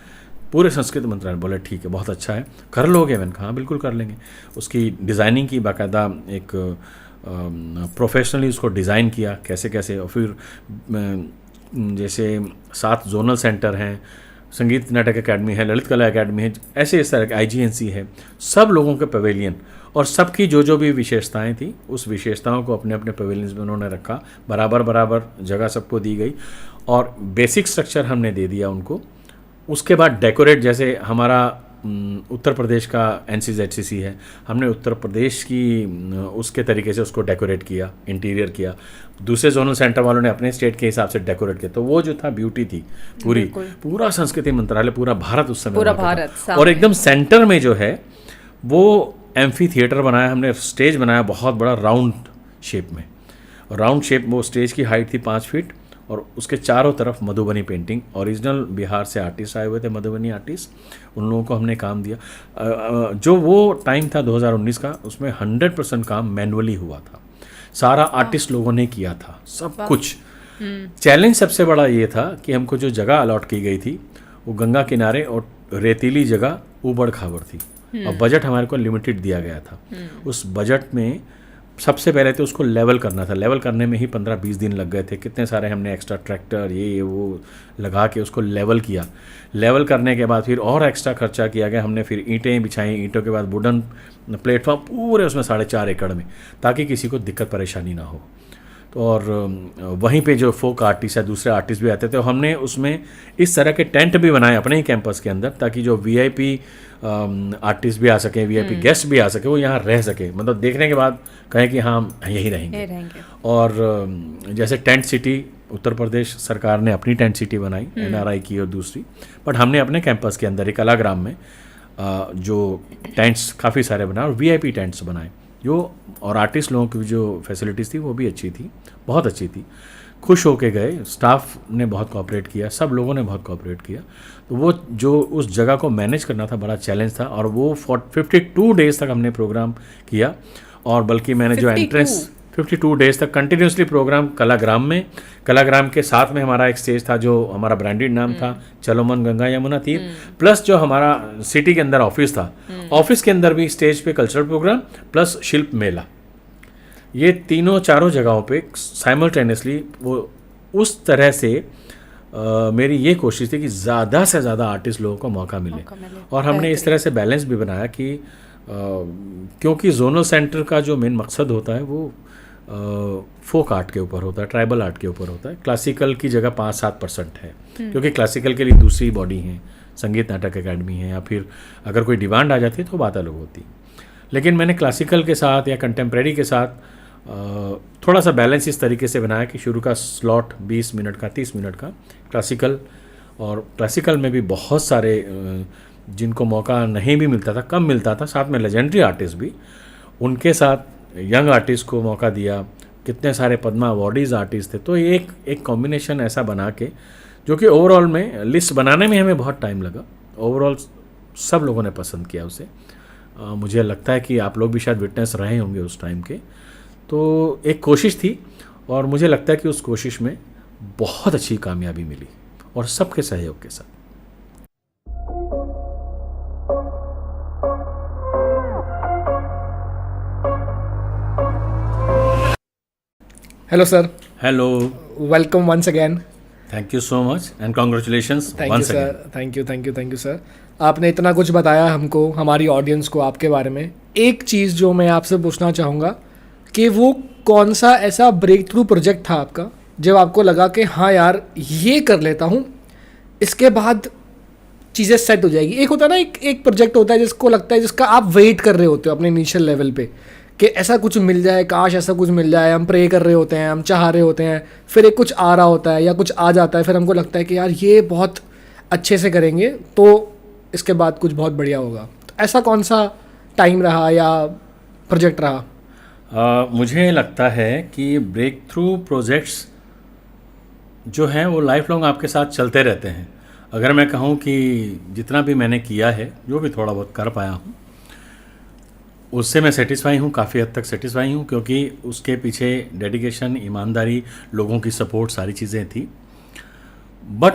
पूरे संस्कृत मंत्रालय। बोले ठीक है, बहुत अच्छा है, कर लोगे? मैंने कहा हाँ बिल्कुल कर लेंगे। उसकी डिज़ाइनिंग की बाकायदा एक प्रोफेशनली उसको डिज़ाइन किया कैसे कैसे, और फिर जैसे 7 जोनल सेंटर हैं, संगीत नाटक अकेडमी है, ललित कला अकेडमी है, ऐसे इस तरह के IGNC है, सब लोगों के पवेलियन, और सबकी जो भी विशेषताएं थी उस विशेषताओं को अपने अपने पवेलियंस में उन्होंने रखा। बराबर जगह सबको दी गई और बेसिक स्ट्रक्चर हमने दे दिया उनको। उसके बाद डेकोरेट, जैसे हमारा उत्तर प्रदेश का NCZCC है, हमने उत्तर प्रदेश की उसके तरीके से उसको डेकोरेट किया, इंटीरियर किया। दूसरे जोनल सेंटर वालों ने अपने स्टेट के हिसाब से डेकोरेट किया। तो वो जो था ब्यूटी थी पूरा संस्कृति मंत्रालय, पूरा भारत उस समय, पूरा भारत। और एकदम सेंटर में जो है वो एम्फी थिएटर बनाया हमने, स्टेज बनाया बहुत बड़ा राउंड शेप में। राउंड शेप, वो स्टेज की हाइट थी 5 फीट, और उसके चारों तरफ मधुबनी पेंटिंग, ओरिजिनल बिहार से आर्टिस्ट आए हुए थे, मधुबनी आर्टिस्ट, उन लोगों को हमने काम दिया। जो वो टाइम था 2019 का, उसमें 100% काम मैनुअली हुआ था, सारा आर्टिस्ट लोगों ने किया था, सब कुछ। चैलेंज सबसे बड़ा ये था कि हमको जो जगह अलॉट की गई थी वो गंगा किनारे और रेतीली जगह, ऊबड़ खाबड़ थी, और बजट हमारे को लिमिटेड दिया गया था। उस बजट में सबसे पहले तो उसको लेवल करना था। लेवल करने में ही 15-20 दिन लग गए थे। कितने सारे हमने एक्स्ट्रा ट्रैक्टर ये वो लगा के उसको लेवल किया। लेवल करने के बाद फिर और एक्स्ट्रा खर्चा किया गया। हमने फिर ईंटें बिछाई, ईंटों के बाद वुडन प्लेटफॉर्म पूरे उसमें 4.5 एकड़ में, ताकि किसी को दिक्कत परेशानी ना हो। तो और वहीं पे जो फोक आर्टिस्ट या दूसरे आर्टिस्ट भी आते थे, हमने उसमें इस तरह के टेंट भी बनाए अपने ही कैंपस के अंदर, ताकि जो VIP आर्टिस्ट भी आ सके, VIP गेस्ट भी आ सके, वो यहाँ रह सके, मतलब देखने के बाद कहें कि हाँ यही रहेंगे। और जैसे टेंट सिटी, उत्तर प्रदेश सरकार ने अपनी टेंट सिटी बनाई NRI की, और दूसरी, बट हमने अपने कैंपस के अंदर एक कलाग्राम में जो टेंट्स काफ़ी सारे बनाए, और VIP टेंट्स बनाए जो, और आर्टिस्ट लोगों की जो फैसिलिटीज़ थी वो भी अच्छी थी, बहुत अच्छी थी। खुश होके गए, स्टाफ ने बहुत कोऑपरेट किया, सब लोगों ने बहुत कोऑपरेट किया। तो वो जो उस जगह को मैनेज करना था बड़ा चैलेंज था, और वो 52 डेज़ तक हमने प्रोग्राम किया। और बल्कि मैंने जो एंट्रेंस 52 डेज़ तक कंटिन्यूसली प्रोग्राम कलाग्राम में, कलाग्राम के साथ में हमारा एक स्टेज था जो हमारा ब्रांडेड नाम था चलो मन गंगा यमुना तीर, प्लस जो हमारा सिटी के अंदर ऑफिस था, ऑफिस के अंदर भी स्टेज पे कल्चरल प्रोग्राम प्लस शिल्प मेला, ये तीनों चारों जगहों पे साइमल्टेनियसली वो उस तरह से मेरी ये कोशिश थी कि ज़्यादा से ज़्यादा आर्टिस्ट लोगों को मौका मिले। और हमने इस तरह से बैलेंस भी बनाया कि क्योंकि जोनल सेंटर का जो मेन मकसद होता है वो फोक आर्ट के ऊपर होता है, ट्राइबल आर्ट के ऊपर होता है। क्लासिकल की जगह 5-7% है, क्योंकि क्लासिकल के लिए दूसरी बॉडी है, संगीत नाटक अकेडमी है, या फिर अगर कोई डिमांड आ जाती है तो बात अलग होती। लेकिन मैंने क्लासिकल के साथ या कंटेम्प्रेरी के साथ थोड़ा सा बैलेंस इस तरीके से बनाया कि शुरू का स्लॉट 20 मिनट का, 30 मिनट का क्लासिकल, और क्लासिकल में भी बहुत सारे जिनको मौका नहीं भी मिलता था, कम मिलता था, साथ में लेजेंडरी आर्टिस्ट भी, उनके साथ यंग आर्टिस्ट को मौका दिया। कितने सारे पद्मा अवार्डीज़ आर्टिस्ट थे। तो एक कॉम्बिनेशन ऐसा बना के, जो कि ओवरऑल में लिस्ट बनाने में हमें बहुत टाइम लगा, ओवरऑल सब लोगों ने पसंद किया उसे। मुझे लगता है कि आप लोग भी शायद विटनेस रहे होंगे उस टाइम के। तो एक कोशिश थी, और मुझे लगता है कि उस कोशिश में बहुत अच्छी कामयाबी मिली, और सबके सहयोग के साथ। Hello sir. Hello. Welcome once again. Thank you so much and congratulations once again. Thank you sir. आपने इतना कुछ बताया हमको, हमारी ऑडियंस को आपके बारे में। एक चीज़ जो मैं आपसे पूछना चाहूँगा कि वो कौन सा ऐसा ब्रेक थ्रू प्रोजेक्ट था आपका जब आपको लगा कि हाँ यार ये कर लेता हूँ, इसके बाद चीज़ें सेट हो जाएगी। एक होता है ना, एक प्रोजेक्ट होता है जिसको लगता है, जिसका आप वेट कर रहे होते हो अपने इनिशियल लेवल पे कि ऐसा कुछ मिल जाए, काश ऐसा कुछ मिल जाए, हम प्रे कर रहे होते हैं, हम चाह रहे होते हैं, फिर एक कुछ आ रहा होता है या कुछ आ जाता है, फिर हमको लगता है कि यार ये बहुत अच्छे से करेंगे तो इसके बाद कुछ बहुत बढ़िया होगा। तो ऐसा कौन सा टाइम रहा या प्रोजेक्ट रहा? मुझे लगता है कि ब्रेक थ्रू प्रोजेक्ट्स जो हैं वो लाइफ लॉन्ग आपके साथ चलते रहते हैं। अगर मैं कहूँ कि जितना भी मैंने किया है, जो भी थोड़ा बहुत कर पाया हूँ, उससे मैं सेटिस्फाई हूँ, काफ़ी हद तक सेटिस्फाई हूँ, क्योंकि उसके पीछे डेडिकेशन, ईमानदारी, लोगों की सपोर्ट, सारी चीज़ें थी। बट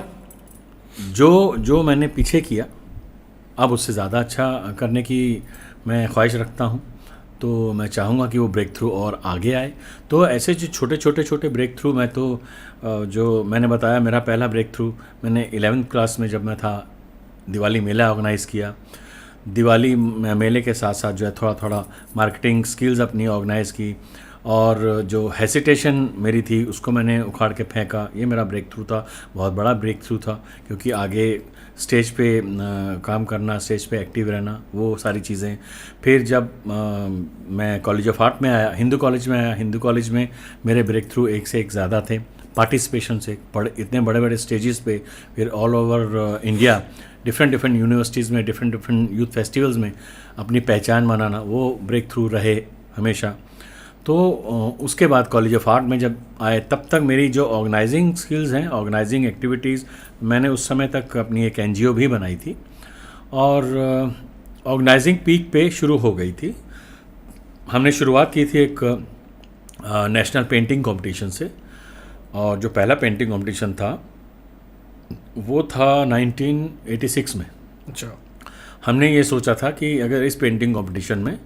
जो मैंने पीछे किया, अब उससे ज़्यादा अच्छा करने की मैं ख्वाहिश रखता हूँ। तो मैं चाहूँगा कि वो ब्रेक थ्रू और आगे आए। तो ऐसे जो छोटे ब्रेक थ्रू, मैं तो जो मैंने बताया, मेरा पहला ब्रेक थ्रू मैंने 11th क्लास में जब मैं था, दिवाली मेला ऑर्गेनाइज़ किया। दिवाली मेले के साथ साथ जो है थोड़ा थोड़ा मार्केटिंग स्किल्स अपनी ऑर्गेनाइज़ की, और जो हेसिटेशन मेरी थी उसको मैंने उखाड़ के फेंका। ये मेरा ब्रेक थ्रू था, बहुत बड़ा ब्रेक थ्रू था, क्योंकि आगे स्टेज पे काम करना, स्टेज पे एक्टिव रहना, वो सारी चीज़ें। फिर जब मैं कॉलेज ऑफ आर्ट में आया, हिंदू कॉलेज में आया, हिंदू कॉलेज में मेरे ब्रेक थ्रू एक से एक ज़्यादा थे। पार्टिसिपेशन से इतने बड़े बड़े स्टेजेस पे, फिर all over India, different universities में, डिफरेंट यूथ फेस्टिवल्स में अपनी पहचान बनाना, वो ब्रेक थ्रू रहे हमेशा। तो उसके बाद कॉलेज ऑफ आर्ट में जब आए, तब तक मेरी जो ऑर्गेनाइजिंग स्किल्स हैं, ऑर्गेनाइजिंग एक्टिविटीज़, मैंने उस समय तक अपनी एक NGO भी बनाई थी, और ऑर्गेनाइजिंग पीक पे शुरू हो गई थी। हमने शुरुआत की थी एक नेशनल पेंटिंग कंपटीशन से, और जो पहला पेंटिंग कंपटीशन था वो था 1986 में। अच्छा। हमने ये सोचा था कि अगर इस पेंटिंग कंपटीशन में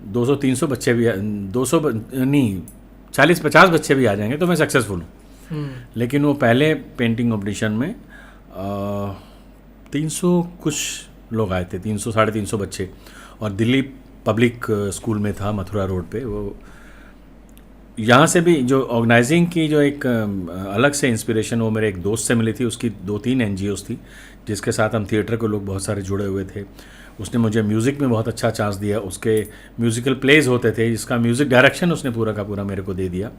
200-300 बच्चे भी, 200 नहीं, 40-50 बच्चे भी आ जाएंगे तो मैं सक्सेसफुल हूँ। लेकिन वो पहले पेंटिंग कंपटीशन में 300 कुछ लोग आए थे, 300-350 बच्चे, और दिल्ली पब्लिक स्कूल में था, मथुरा रोड पे। वो यहाँ से भी जो ऑर्गेनाइजिंग की जो एक अलग से इंस्पिरेशन, वो मेरे एक दोस्त से मिली थी। उसकी 2-3 NGOs थी जिसके साथ हम थिएटर के लोग बहुत सारे जुड़े हुए थे। उसने मुझे म्यूज़िक में बहुत अच्छा चांस दिया। उसके म्यूज़िकल प्लेज होते थे, जिसका म्यूज़िक डायरेक्शन उसने पूरा का पूरा मेरे को दे दिया।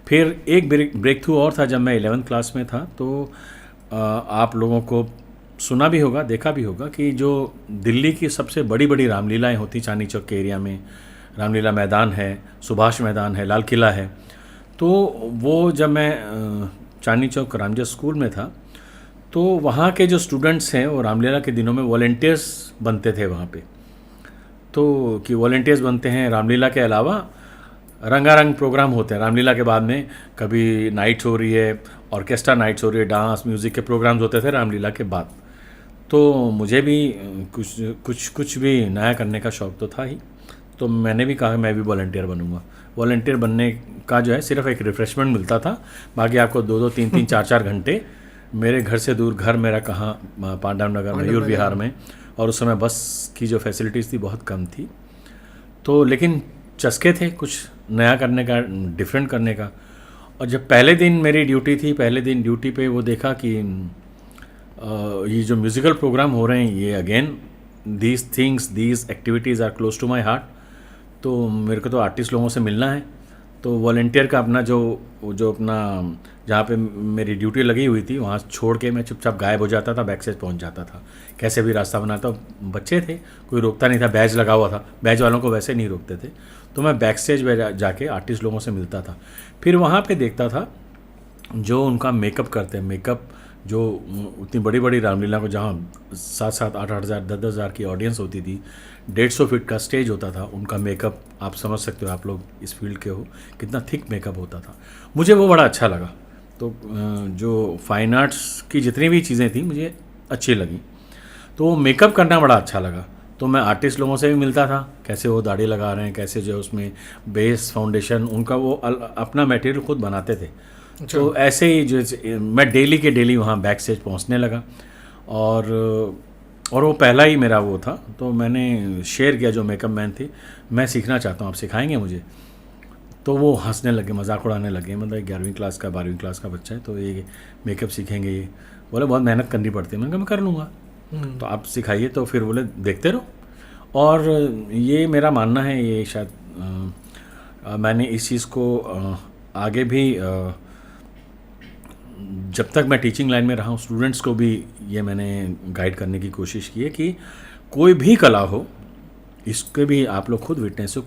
फिर एक ब्रेक थ्रू और था जब मैं 11th क्लास में था। तो आप लोगों को सुना भी होगा, देखा भी होगा कि जो दिल्ली की सबसे बड़ी बड़ी रामलीलाएँ होती चांदनी चौक के एरिया में, रामलीला मैदान है, सुभाष मैदान है, लाल किला है। तो वो जब मैं चांदनी चौक रामजस स्कूल में था, तो वहाँ के जो स्टूडेंट्स हैं वो रामलीला के दिनों में वॉलंटियर्स बनते थे वहाँ पे। तो कि वॉलंटियर्स बनते हैं, रामलीला के अलावा रंगारंग प्रोग्राम होते हैं। रामलीला के बाद में कभी नाइट्स हो रही है, ऑर्केस्ट्रा नाइट्स हो रही है, डांस म्यूज़िक के प्रोग्राम्स होते थे रामलीला के बाद। तो मुझे भी कुछ भी नया करने का शौक़ तो था ही। तो मैंने भी कहा मैं भी वॉलंटियर बनूंगा। वॉलंटियर बनने का जो है सिर्फ एक रिफ़्रेशमेंट मिलता था, बाकी आपको 2-2, 3-3, 4-4 घंटे मेरे घर से दूर, घर मेरा कहाँ, पांडव नगर, मयूर विहार में, और उस समय बस की जो फैसिलिटीज़ थी बहुत कम थी। तो लेकिन चस्के थे कुछ नया करने का, डिफरेंट करने का। और जब पहले दिन मेरी ड्यूटी थी, पहले दिन ड्यूटी पे वो देखा कि ये जो म्यूज़िकल प्रोग्राम हो रहे हैं, ये again these activities are close to my heart. तो मेरे को तो आर्टिस्ट लोगों से मिलना है। तो वॉलंटियर का अपना जो अपना जहाँ पे मेरी ड्यूटी लगी हुई थी, वहाँ छोड़ के मैं चुपचाप गायब हो जाता था, बैक स्टेज पहुँच जाता था, कैसे भी रास्ता बनाता। बच्चे थे, कोई रोकता नहीं था, बैज लगा हुआ था, बैज वालों को वैसे नहीं रोकते थे। तो मैं बैक स्टेज में जाके आर्टिस्ट लोगों से मिलता था। फिर वहाँ पे देखता था जो उनका मेकअप करते हैं, मेकअप जो उतनी बड़ी बड़ी रामलीला को, जहाँ 7-7, 8-8 हज़ार, 10-10 हज़ार की ऑडियंस होती थी, 150 फीट का स्टेज होता था, उनका मेकअप आप समझ सकते हो, आप लोग इस फील्ड के हो, कितना थिक मेकअप होता था। मुझे वो बड़ा अच्छा लगा। तो जो फाइन आर्ट्स की जितनी भी चीज़ें थी मुझे अच्छी लगी, तो वो मेकअप करना बड़ा अच्छा लगा। तो मैं आर्टिस्ट लोगों से भी मिलता था, कैसे वो दाढ़ी लगा रहे हैं, कैसे जो उसमें बेस फाउंडेशन उनका वो अपना मटेरियल खुद बनाते थे। तो ऐसे ही जो मैं डेली के डेली वहाँ बैक स्टेज पहुँचने लगा, और वो पहला ही मेरा वो था। तो मैंने शेयर किया जो मेकअप मैन थे, मैं सीखना चाहता हूँ, आप सिखाएंगे मुझे? तो वो हंसने लगे, मजाक उड़ाने लगे। मतलब 11वीं क्लास का, 12वीं क्लास का बच्चा है, तो ये मेकअप सीखेंगे? ये बोले बहुत मेहनत करनी पड़ती है। मैंने कहा मैं कर लूँगा, तो आप सिखाइए। तो फिर बोले देखते रहो। और ये मेरा मानना है, ये शायद मैंने इस चीज़ को आगे भी जब तक मैं टीचिंग लाइन में रहा हूँ स्टूडेंट्स को भी ये मैंने गाइड करने की कोशिश की है कि कोई भी कला हो इसके भी आप लोग खुद विटनेस हो,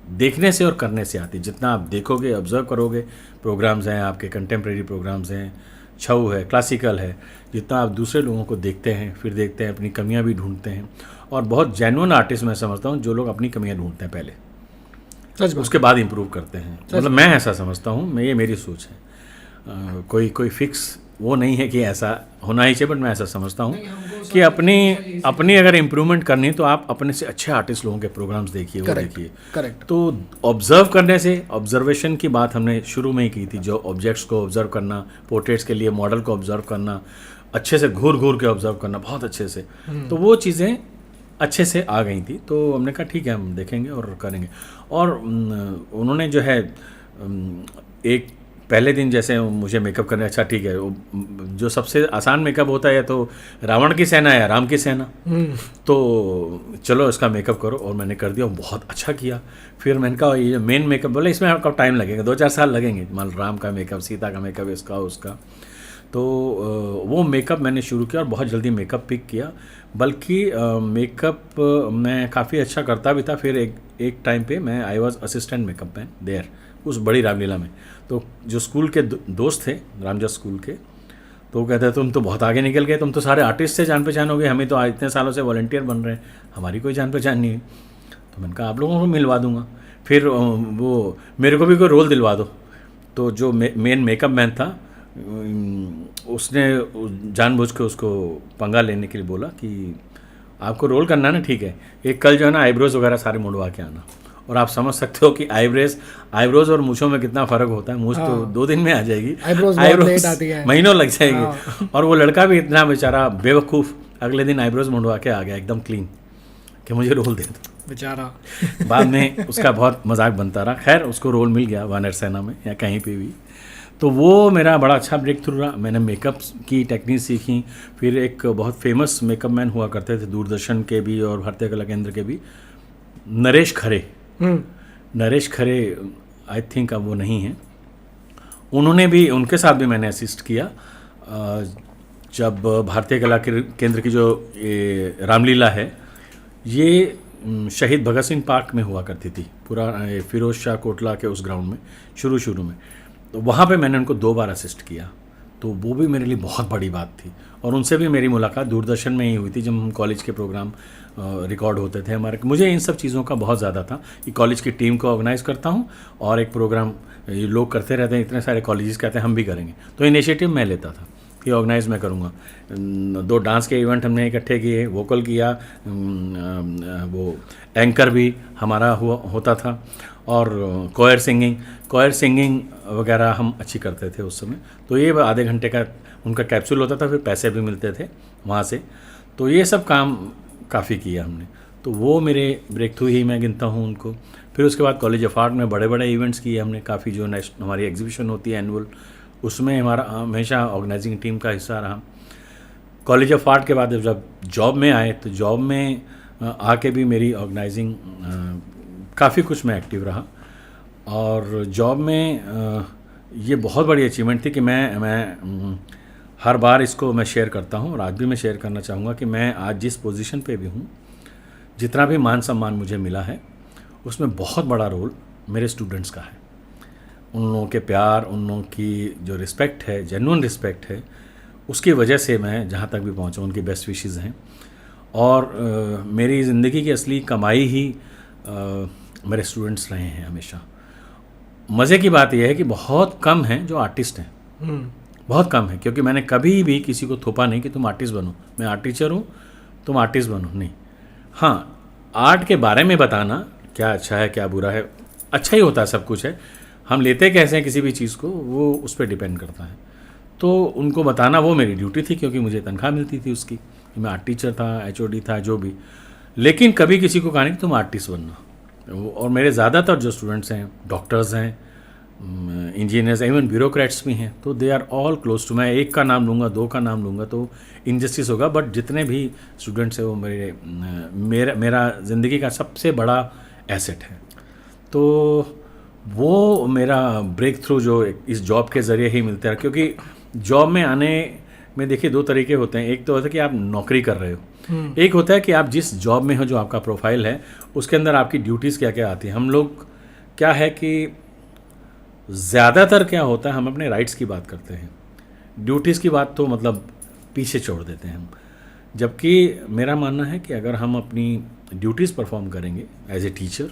देखने से और करने से आती है। जितना आप देखोगे ऑब्जर्व करोगे, प्रोग्राम्स हैं आपके कंटेम्प्रेरी प्रोग्राम्स हैं, छऊ है, क्लासिकल है, जितना आप दूसरे लोगों को देखते हैं, फिर देखते हैं अपनी कमियां भी ढूंढते हैं। और बहुत जेन्युइन आर्टिस्ट मैं समझता हूँ जो लोग अपनी कमियां ढूंढते हैं पहले, सच उसके बाद इंप्रूव करते हैं। मतलब मैं ऐसा समझता हूँ, ये मेरी सोच है। कोई फिक्स वो नहीं है कि ऐसा होना ही चाहिए, बट मैं ऐसा समझता हूँ कि अपनी अगर इम्प्रूवमेंट करनी है तो आप अपने से अच्छे आर्टिस्ट लोगों के प्रोग्राम्स देखिए, वो देखिए। करेक्ट। तो ऑब्जर्व करने से, ऑब्जर्वेशन की बात हमने शुरू में ही की थी, जो ऑब्जेक्ट्स को ऑब्जर्व करना, पोर्ट्रेट्स के लिए मॉडल को ऑब्जर्व करना, अच्छे से घूर घूर के ऑब्जर्व करना बहुत अच्छे से, तो वो चीज़ें अच्छे से आ गई थी। तो हमने कहा ठीक है हम देखेंगे और करेंगे। और उन्होंने जो है एक पहले दिन जैसे मुझे मेकअप करने, अच्छा ठीक है, जो सबसे आसान मेकअप होता है तो रावण की सेना या राम की सेना, तो चलो इसका मेकअप करो, और मैंने कर दिया, बहुत अच्छा किया। फिर मैंने कहा ये मेन मेकअप, बोले इसमें आपका टाइम लगेगा, 2-4 साल लगेंगे, मान राम का मेकअप, सीता का मेकअप, इसका उसका। तो वो मेकअप मैंने शुरू किया और बहुत जल्दी मेकअप पिक किया। बल्कि मेकअप मैं काफ़ी अच्छा करता भी था। फिर एक टाइम पे मैं I was assistant makeup man there, उस बड़ी रामलीला में। तो जो स्कूल के दोस्त थे रामजा स्कूल के, तो वो कहते तुम तो बहुत आगे निकल गए, तुम तो सारे आर्टिस्ट से जान पहचान हो गए, हमें तो इतने सालों से वॉलंटियर बन रहे हैं, हमारी कोई जान पहचान नहीं है। तो मैंने कहा आप लोगों को मिलवा दूंगा। फिर वो मेरे को भी कोई रोल दिलवा दो। तो जो मेन मेकअप मैन था उसने जानबूझ के उसको पंगा लेने के लिए बोला कि आपको रोल करना है ना, ठीक है, एक कल जो है ना आईब्रोज वगैरह सारे मुड़वा के आना। और आप समझ सकते हो कि आईब्रोज और मूछों में कितना फ़र्क होता है। मूछ तो 2 दिन में आ जाएगी, आईब्रोज महीनों लग जाएगी। और वो लड़का भी इतना बेचारा बेवकूफ़, अगले दिन आईब्रोज मुड़वा के आ गया एकदम क्लीन, कि मुझे रोल दे दो बेचारा। बाद में उसका बहुत मजाक बनता रहा। खैर उसको रोल मिल गया वानर सेना में या कहीं पे भी। तो वो मेरा बड़ा अच्छा ब्रेक थ्रू रहा। मैंने मेकअप की टेक्निक सीखी। फिर एक बहुत फेमस मेकअप मैन हुआ करते थे दूरदर्शन के भी और भारतीय कला केंद्र के भी, नरेश खरे। नरेश खरे आई थिंक अब वो नहीं है, उनके साथ भी मैंने असिस्ट किया। जब भारतीय कला केंद्र की जो रामलीला है ये शहीद भगत सिंह पार्क में हुआ करती थी, पूरा फिरोज शाह कोटला के उस ग्राउंड में शुरू में। तो वहाँ पे मैंने उनको 2 बार असिस्ट किया, तो वो भी मेरे लिए बहुत बड़ी बात थी। और उनसे भी मेरी मुलाकात दूरदर्शन में ही हुई थी, जब हम कॉलेज के प्रोग्राम रिकॉर्ड होते थे हमारे। मुझे इन सब चीज़ों का बहुत ज़्यादा था कि कॉलेज की टीम को ऑर्गेनाइज करता हूँ और एक प्रोग्राम ये लोग करते रहते हैं, इतने सारे कॉलेजेस कहते हैं हम भी करेंगे, तो इनिशिएटिव मैं लेता था कि ऑर्गेनाइज मैं करूँगा। 2 डांस के इवेंट हमने इकट्ठे किए, वोकल किया, वो एंकर भी हमारा होता था, और कोयर सिंगिंग वगैरह हम अच्छी करते थे उस समय। तो ये आधे घंटे का उनका कैप्सूल होता था, फिर पैसे भी मिलते थे वहाँ से। तो ये सब काम काफ़ी किया हमने। तो वो मेरे ब्रेक थ्रू ही मैं गिनता हूँ उनको। फिर उसके बाद कॉलेज ऑफ आर्ट में बड़े बड़े इवेंट्स किए हमने काफ़ी, जो हमारी एग्जीबिशन होती है एनुअल, उसमें हमारा हमेशा ऑर्गेनाइजिंग टीम का हिस्सा रहा। कॉलेज ऑफ आर्ट के बाद जब जॉब में आए तो जॉब में आके भी मेरी ऑर्गेनाइजिंग काफ़ी कुछ मैं एक्टिव रहा। और जॉब में ये बहुत बड़ी अचीवमेंट थी कि मैं हर बार इसको मैं शेयर करता हूँ और आज भी मैं शेयर करना चाहूँगा कि मैं आज जिस पोजीशन पे भी हूँ, जितना भी मान सम्मान मुझे मिला है उसमें बहुत बड़ा रोल मेरे स्टूडेंट्स का है। उन लोगों के प्यार, उन लोगों की जो रिस्पेक्ट है, जेन्युइन रिस्पेक्ट है, उसकी वजह से मैं जहाँ तक भी पहुँचा, उनकी बेस्ट विशेज़ हैं। और मेरी ज़िंदगी की असली कमाई ही मेरे स्टूडेंट्स रहे हैं हमेशा। मज़े की बात यह है कि बहुत कम हैं जो आर्टिस्ट हैं, बहुत कम है, क्योंकि मैंने कभी भी किसी को थोपा नहीं कि तुम आर्टिस्ट बनो, मैं आर्ट टीचर हूँ तुम आर्टिस्ट बनो, नहीं। हाँ, आर्ट के बारे में बताना क्या अच्छा है क्या बुरा है, अच्छा ही होता है, सब कुछ है। हम लेते कैसे हैं किसी भी चीज़ को, वो उस पर डिपेंड करता है। तो उनको बताना वो मेरी ड्यूटी थी, क्योंकि मुझे तनख्वाह मिलती थी उसकी। मैं आर्ट टीचर था, HOD था, जो भी। लेकिन कभी किसी को कहा नहीं कि तुम आर्टिस्ट बनना। और मेरे ज़्यादातर जो स्टूडेंट्स हैं, डॉक्टर्स हैं, इंजीनियर्स, इवन ब्यूरोक्रेट्स भी हैं, तो they are all close to. मैं एक का नाम लूँगा, 2 का नाम लूँगा तो इनजस्टिस होगा, बट जितने भी स्टूडेंट्स हैं वो मेरा ज़िंदगी का सबसे बड़ा एसेट है। तो वो मेरा ब्रेक थ्रू जो इस जॉब के ज़रिए ही मिलता है, क्योंकि जॉब में आने में देखिए दो तरीके होते हैं। एक तो होता है कि आप नौकरी कर रहे हो, एक होता है कि आप जिस जॉब में हो, जो आपका प्रोफाइल है, उसके अंदर आपकी ड्यूटीज़ क्या क्या आती हैं। हम लोग क्या है कि ज़्यादातर क्या होता है, हम अपने राइट्स की बात करते हैं, ड्यूटीज़ की बात तो मतलब पीछे छोड़ देते हैं हम। जबकि मेरा मानना है कि अगर हम अपनी ड्यूटीज़ परफॉर्म करेंगे as a teacher,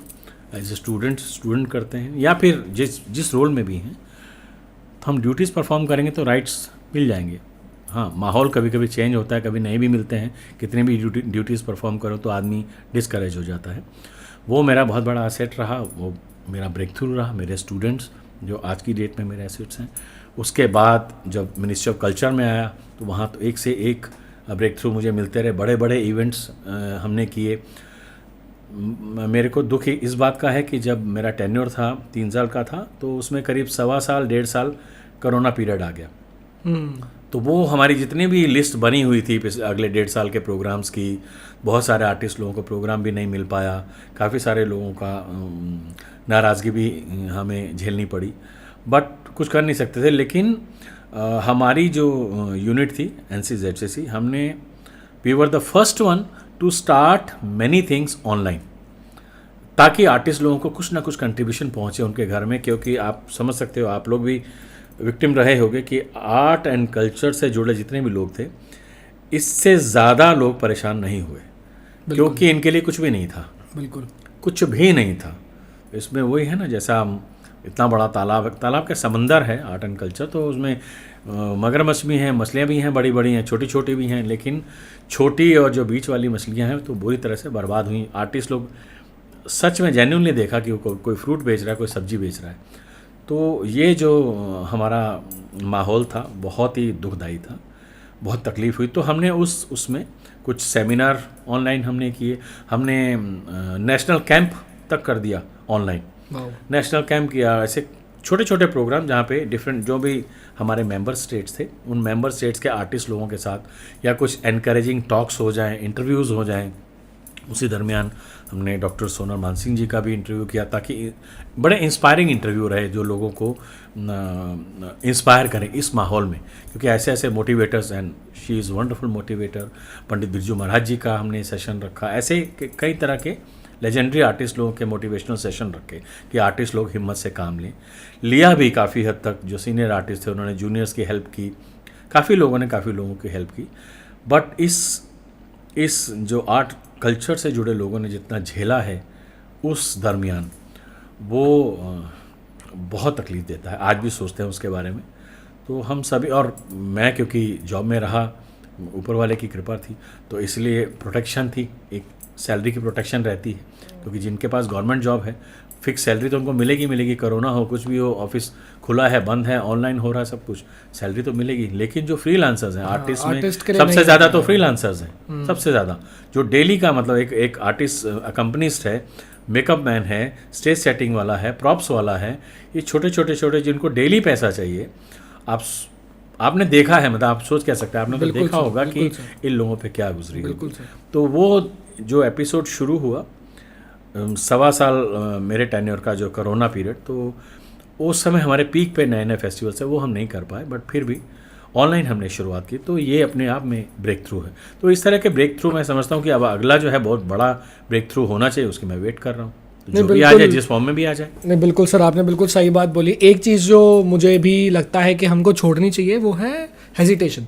as a student करते हैं, या फिर जिस रोल में भी हैं, तो हम ड्यूटीज़ परफॉर्म करेंगे तो राइट्स मिल जाएंगे। हाँ, माहौल कभी कभी चेंज होता है, कभी नहीं भी मिलते हैं, कितनी भी ड्यूटीज़ परफॉर्म करो तो आदमी डिस्करेज हो जाता है। वो मेरा बहुत बड़ा एसेट रहा, वो मेरा ब्रेक थ्रू रहा। मेरे स्टूडेंट्स जो आज की डेट में मेरे एसेट्स हैं। उसके बाद जब मिनिस्ट्री ऑफ कल्चर में आया तो वहाँ तो एक से एक ब्रेक थ्रू मुझे मिलते रहे, बड़े बड़े इवेंट्स हमने किए। मेरे को दुख इस बात का है कि जब मेरा टेन्योर था 3 साल का था, तो उसमें करीब 1.25 साल कोरोना पीरियड आ गया। तो वो हमारी जितनी भी लिस्ट बनी हुई थी अगले 1.5 साल के प्रोग्राम्स की, बहुत सारे आर्टिस्ट लोगों को प्रोग्राम भी नहीं मिल पाया, काफ़ी सारे लोगों का नाराज़गी भी हमें झेलनी पड़ी, बट कुछ कर नहीं सकते थे। लेकिन हमारी जो यूनिट थी NCZCC, हमने we were the first one to start many things online, ताकि आर्टिस्ट लोगों को कुछ ना कुछ कंट्रीब्यूशन पहुँचे उनके घर में। क्योंकि आप समझ सकते हो, आप लोग भी विक्टिम रहे होंगे कि आर्ट एंड कल्चर से जुड़े जितने भी लोग थे, इससे ज़्यादा लोग परेशान नहीं हुए, क्योंकि इनके लिए कुछ भी नहीं था, बिल्कुल कुछ भी नहीं था। इसमें वही है ना, जैसा इतना बड़ा तालाब का समंदर है आर्ट एंड कल्चर, तो उसमें मगरमच्छ भी हैं, मछलियाँ भी हैं, बड़ी बड़ी हैं, छोटी छोटी भी हैं, लेकिन छोटी और जो बीच वाली मछलियाँ हैं तो बुरी तरह से बर्बाद हुई। आर्टिस्ट लोग सच में जेन्युइनली देखा कि कोई फ्रूट बेच रहा है, कोई सब्जी बेच रहा है। तो ये जो हमारा माहौल था बहुत ही दुखदाई था, बहुत तकलीफ़ हुई। तो हमने उसमें कुछ सेमिनार ऑनलाइन हमने किए, हमने नेशनल कैंप तक कर दिया ऑनलाइन, नेशनल कैंप किया। ऐसे छोटे छोटे प्रोग्राम जहाँ पे डिफरेंट जो भी हमारे मेंबर स्टेट्स थे, उन मेंबर स्टेट्स के आर्टिस्ट लोगों के साथ या कुछ एनकरेजिंग टॉक्स हो जाएं, इंटरव्यूज़ हो जाएं। उसी दरमियान हमने डॉक्टर सोनल मानसिंह जी का भी इंटरव्यू किया, ताकि बड़े इंस्पायरिंग इंटरव्यू रहे जो लोगों को इंस्पायर करें इस माहौल में। क्योंकि ऐसे ऐसे motivators, and she is wonderful motivator, Pandit Birju Maharaj ji का हमने सेशन रखा। ऐसे कई तरह के लेजेंडरी आर्टिस्ट लोगों के मोटिवेशनल सेशन रखे कि आर्टिस्ट लोग हिम्मत से काम लें। लिया भी काफ़ी हद तक, जो सीनियर आर्टिस्ट थे उन्होंने जूनियर्स की हेल्प की, काफ़ी लोगों ने काफ़ी लोगों की हेल्प की। बट इस जो आर्ट कल्चर से जुड़े लोगों ने जितना झेला है उस दरमियान, वो बहुत तकलीफ़ देता है। आज भी सोचते हैं उसके बारे में। तो हम सभी, और मैं क्योंकि जॉब में रहा, ऊपर वाले की कृपा थी, तो इसलिए प्रोटेक्शन थी, एक सैलरी की प्रोटेक्शन रहती है। क्योंकि जिनके पास गवर्नमेंट जॉब है, फिक्स सैलरी तो उनको मिलेगी, कोरोना हो कुछ भी हो, ऑफिस खुला है बंद है, ऑनलाइन हो रहा है सब कुछ, सैलरी तो मिलेगी। लेकिन जो फ्रीलांसर्स हैं, आर्टिस्ट में सबसे ज़्यादा तो फ्रीलांसर्स हैं, सबसे ज़्यादा जो डेली का मतलब एक आर्टिस्ट अकम्पनिस्ट है, मेकअप मैन है, स्टेज सेटिंग वाला है, प्रॉप्स वाला है, ये छोटे जिनको डेली पैसा चाहिए। आपने देखा है, मतलब आप सोच क्या सकते हैं, आपने तो देखा होगा कि इन लोगों पे क्या गुजरी है। तो वो जो एपिसोड शुरू हुआ 1.25 साल मेरे टेन्योर का जो कोरोना पीरियड, तो उस समय हमारे पीक पे नए फेस्टिवल्स है वो हम नहीं कर पाए, बट फिर भी ऑनलाइन हमने शुरुआत की। तो ये अपने आप में ब्रेक थ्रू है। तो इस तरह के ब्रेक थ्रू मैं समझता हूँ कि अब अगला जो है बहुत बड़ा ब्रेक थ्रू होना चाहिए, उसकी मैं वेट कर रहा हूँ। तो जो भी आ जाए, जिस फॉर्म में भी आ जाए। नहीं, बिल्कुल सर, आपने बिल्कुल सही बात बोली। एक चीज़ जो मुझे भी लगता है कि हमको छोड़नी चाहिए वो है हेजिटेशन।